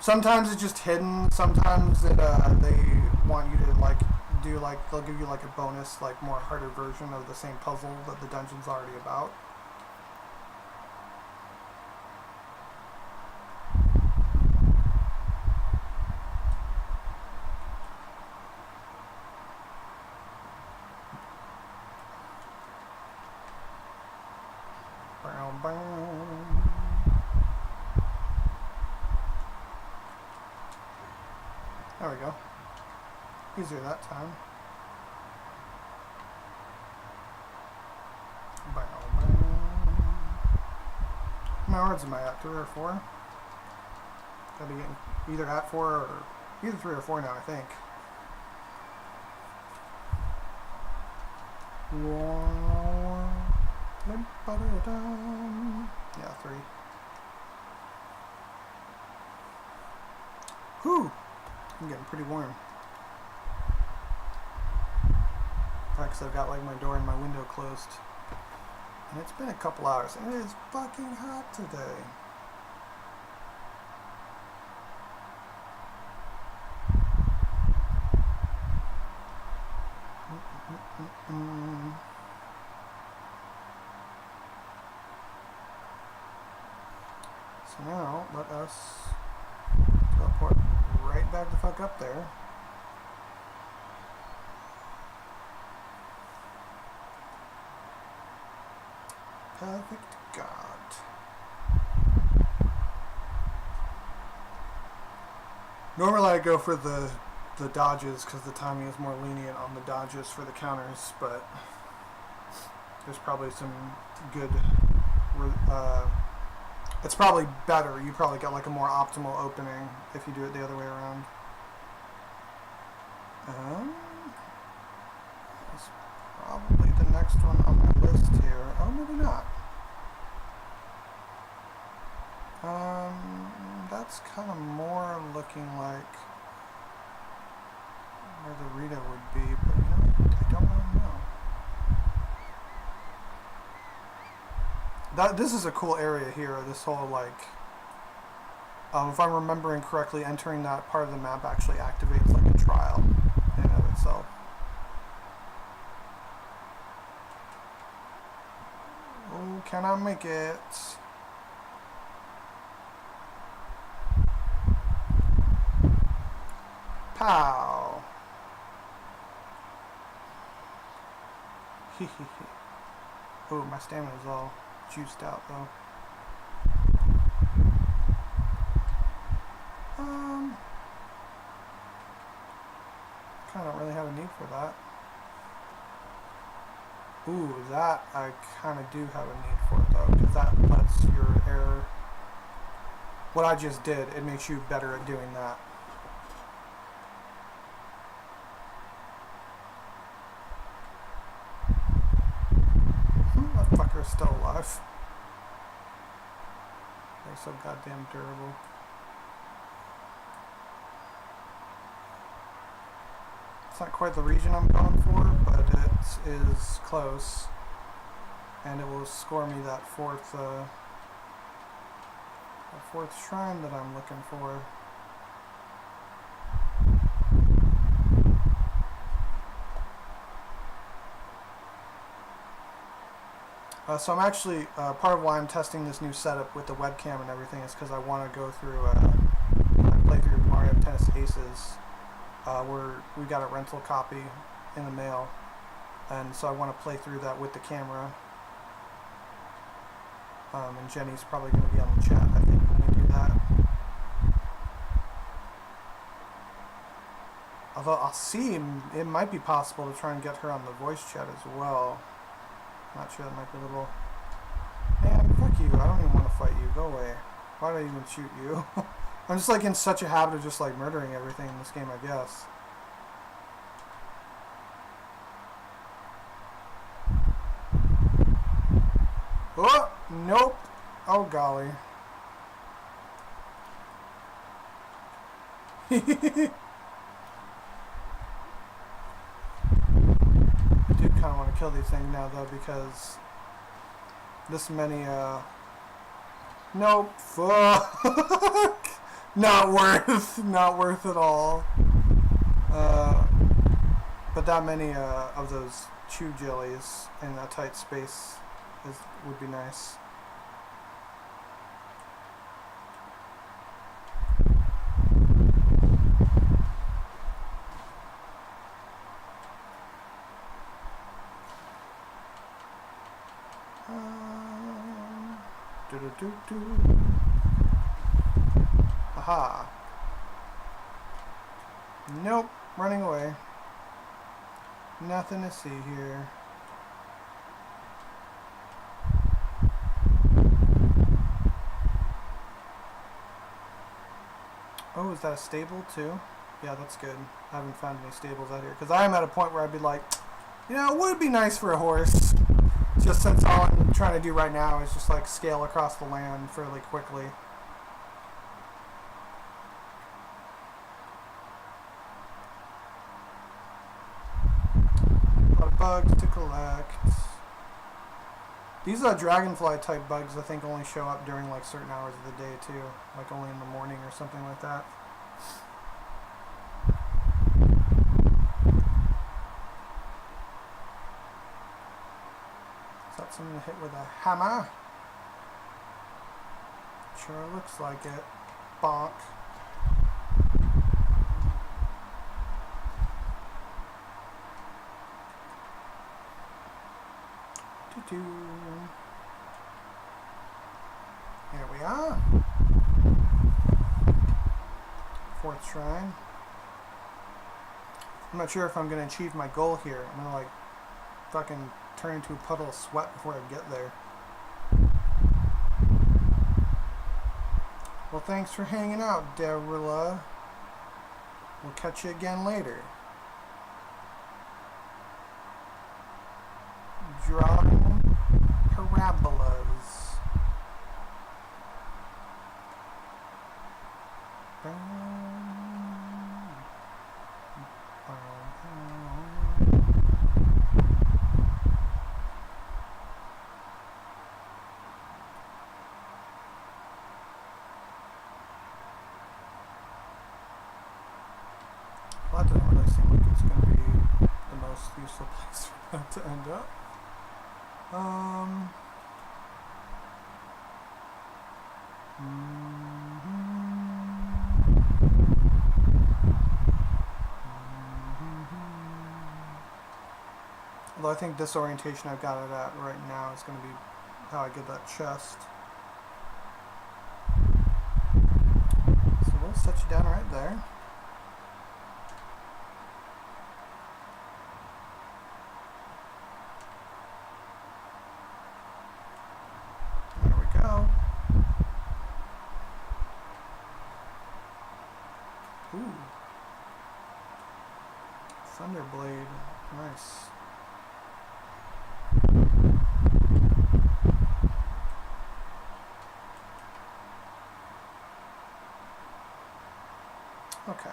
Sometimes it's just hidden. Sometimes it, they want you to like do like they'll give you like a bonus, like more harder version of the same puzzle that the dungeon's already about. There we go. Easier that time. How many words am I at? 3 or 4? Gotta be getting either at 4 or either 3 or 4 now, I think. Yeah, 3. Whew! I'm getting pretty warm. Because I've got like my door and my window closed. And it's been a couple hours and it is fucking hot today. So now let us teleport right back the fuck up there. Perfect God. Normally I go for the dodges because the timing is more lenient on the dodges for the counters, but there's probably some good it's probably better. You probably get like a more optimal opening if you do it the other way around. That's probably the next one on my list here. Oh, maybe not. That's kind of more looking like where the Rita would be, but you know, I don't really know. This is a cool area here, this whole like, if I'm remembering correctly, entering that part of the map actually activates like a trial in and of itself. Oh, can I make it? Pow! Hehehe. Oh, my stamina's all juiced out though. Kinda don't really have a need for that. Ooh, that I kinda do have a need for though, because that lets your air. What I just did, it makes you better at doing that. That fucker's still alive. They're so goddamn durable. It's not quite the region I'm going for, but it is close. And it will score me that fourth shrine that I'm looking for. So I'm actually, part of why I'm testing this new setup with the webcam and everything is because I want to go through, play through Mario Tennis Aces. We got a rental copy in the mail, and so I want to play through that with the camera. And Jenny's probably going to be on the chat, I think, when we do that. Although I'll see, it might be possible to try and get her on the voice chat as well. Not sure, that might be a little. Man, fuck you! I don't even want to fight you. Go away. Why did I even shoot you? I'm just like in such a habit of just like murdering everything in this game, I guess. Oh, nope. Oh, golly. I do kind of want to kill these things now, though, because this many, nope. Fuck. Not worth. Not worth at all. But that many, of those chew jellies in a tight space would be nice. Aha. Nope, running away. Nothing to see here. Oh, is that a stable too? Yeah, that's good. I haven't found any stables out here. Because I am at a point where I'd be like, you know, it would be nice for a horse. Just since all I'm trying to do right now is just like scale across the land fairly quickly. A lot of bugs to collect. These dragonfly type bugs I think only show up during like certain hours of the day too. Like only in the morning or something like that. Is that something to hit with a hammer? Sure looks like it. Bonk. Here we are. Fourth shrine. I'm not sure if I'm going to achieve my goal here. I'm going to like fucking turn into a puddle of sweat before I get there. Well, thanks for hanging out, Darilla. We'll catch you again later. Drawing parabolas. Well, that doesn't really seem like it's going to be the most useful place for that to end up. Although I think this orientation I've got it at right now is going to be how I get that chest. So we'll set you down right there. There we go. Ooh. Thunderblade. Nice. Okay.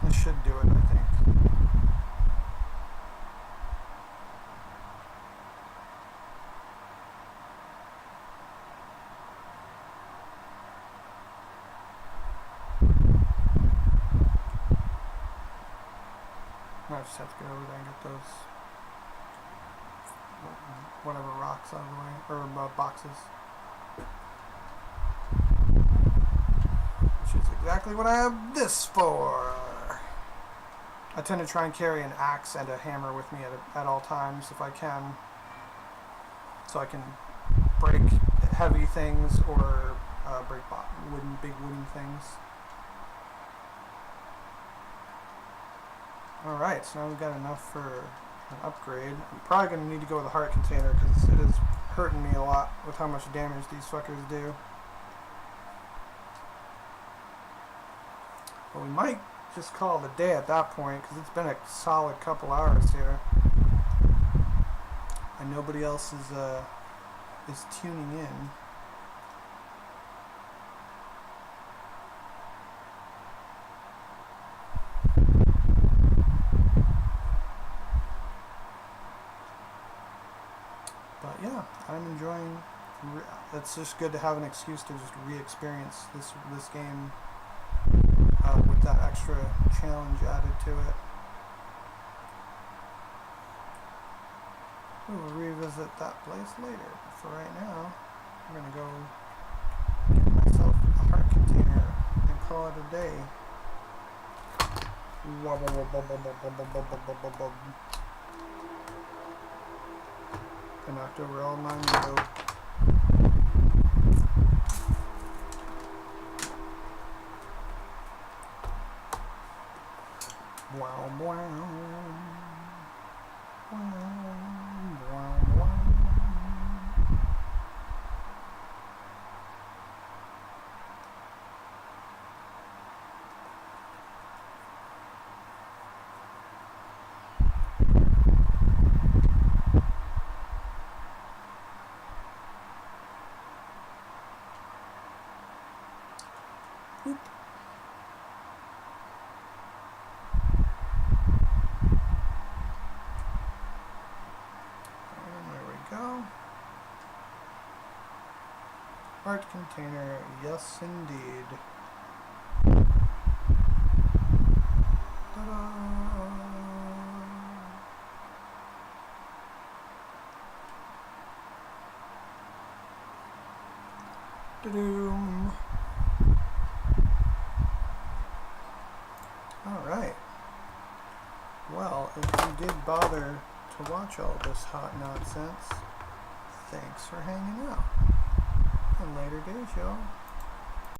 This should do it, I think. I just have to get over there and get those whatever rocks out of the way, or boxes. Which is exactly what I have this for. I tend to try and carry an axe and a hammer with me at all times if I can, so I can break heavy things or break big wooden things. Alright, so now we've got enough for an upgrade. I'm probably going to need to go with a heart container because it is hurting me a lot with how much damage these fuckers do. But we might just call it a day at that point because it's been a solid couple hours here. And nobody else is tuning in. But yeah, I'm enjoying. It's just good to have an excuse to just re-experience this game with that extra challenge added to it. We'll revisit that place later. But for right now, I'm gonna go get myself a heart container and call it a day. I knocked over all my dope. Wow, wow. Wow, wow, wow. Oop. And there we go. Art container, yes indeed. Ta-da! Da-doom! Alright. Well, if you did bother to watch all this hot nonsense, thanks for hanging out. And later days, y'all.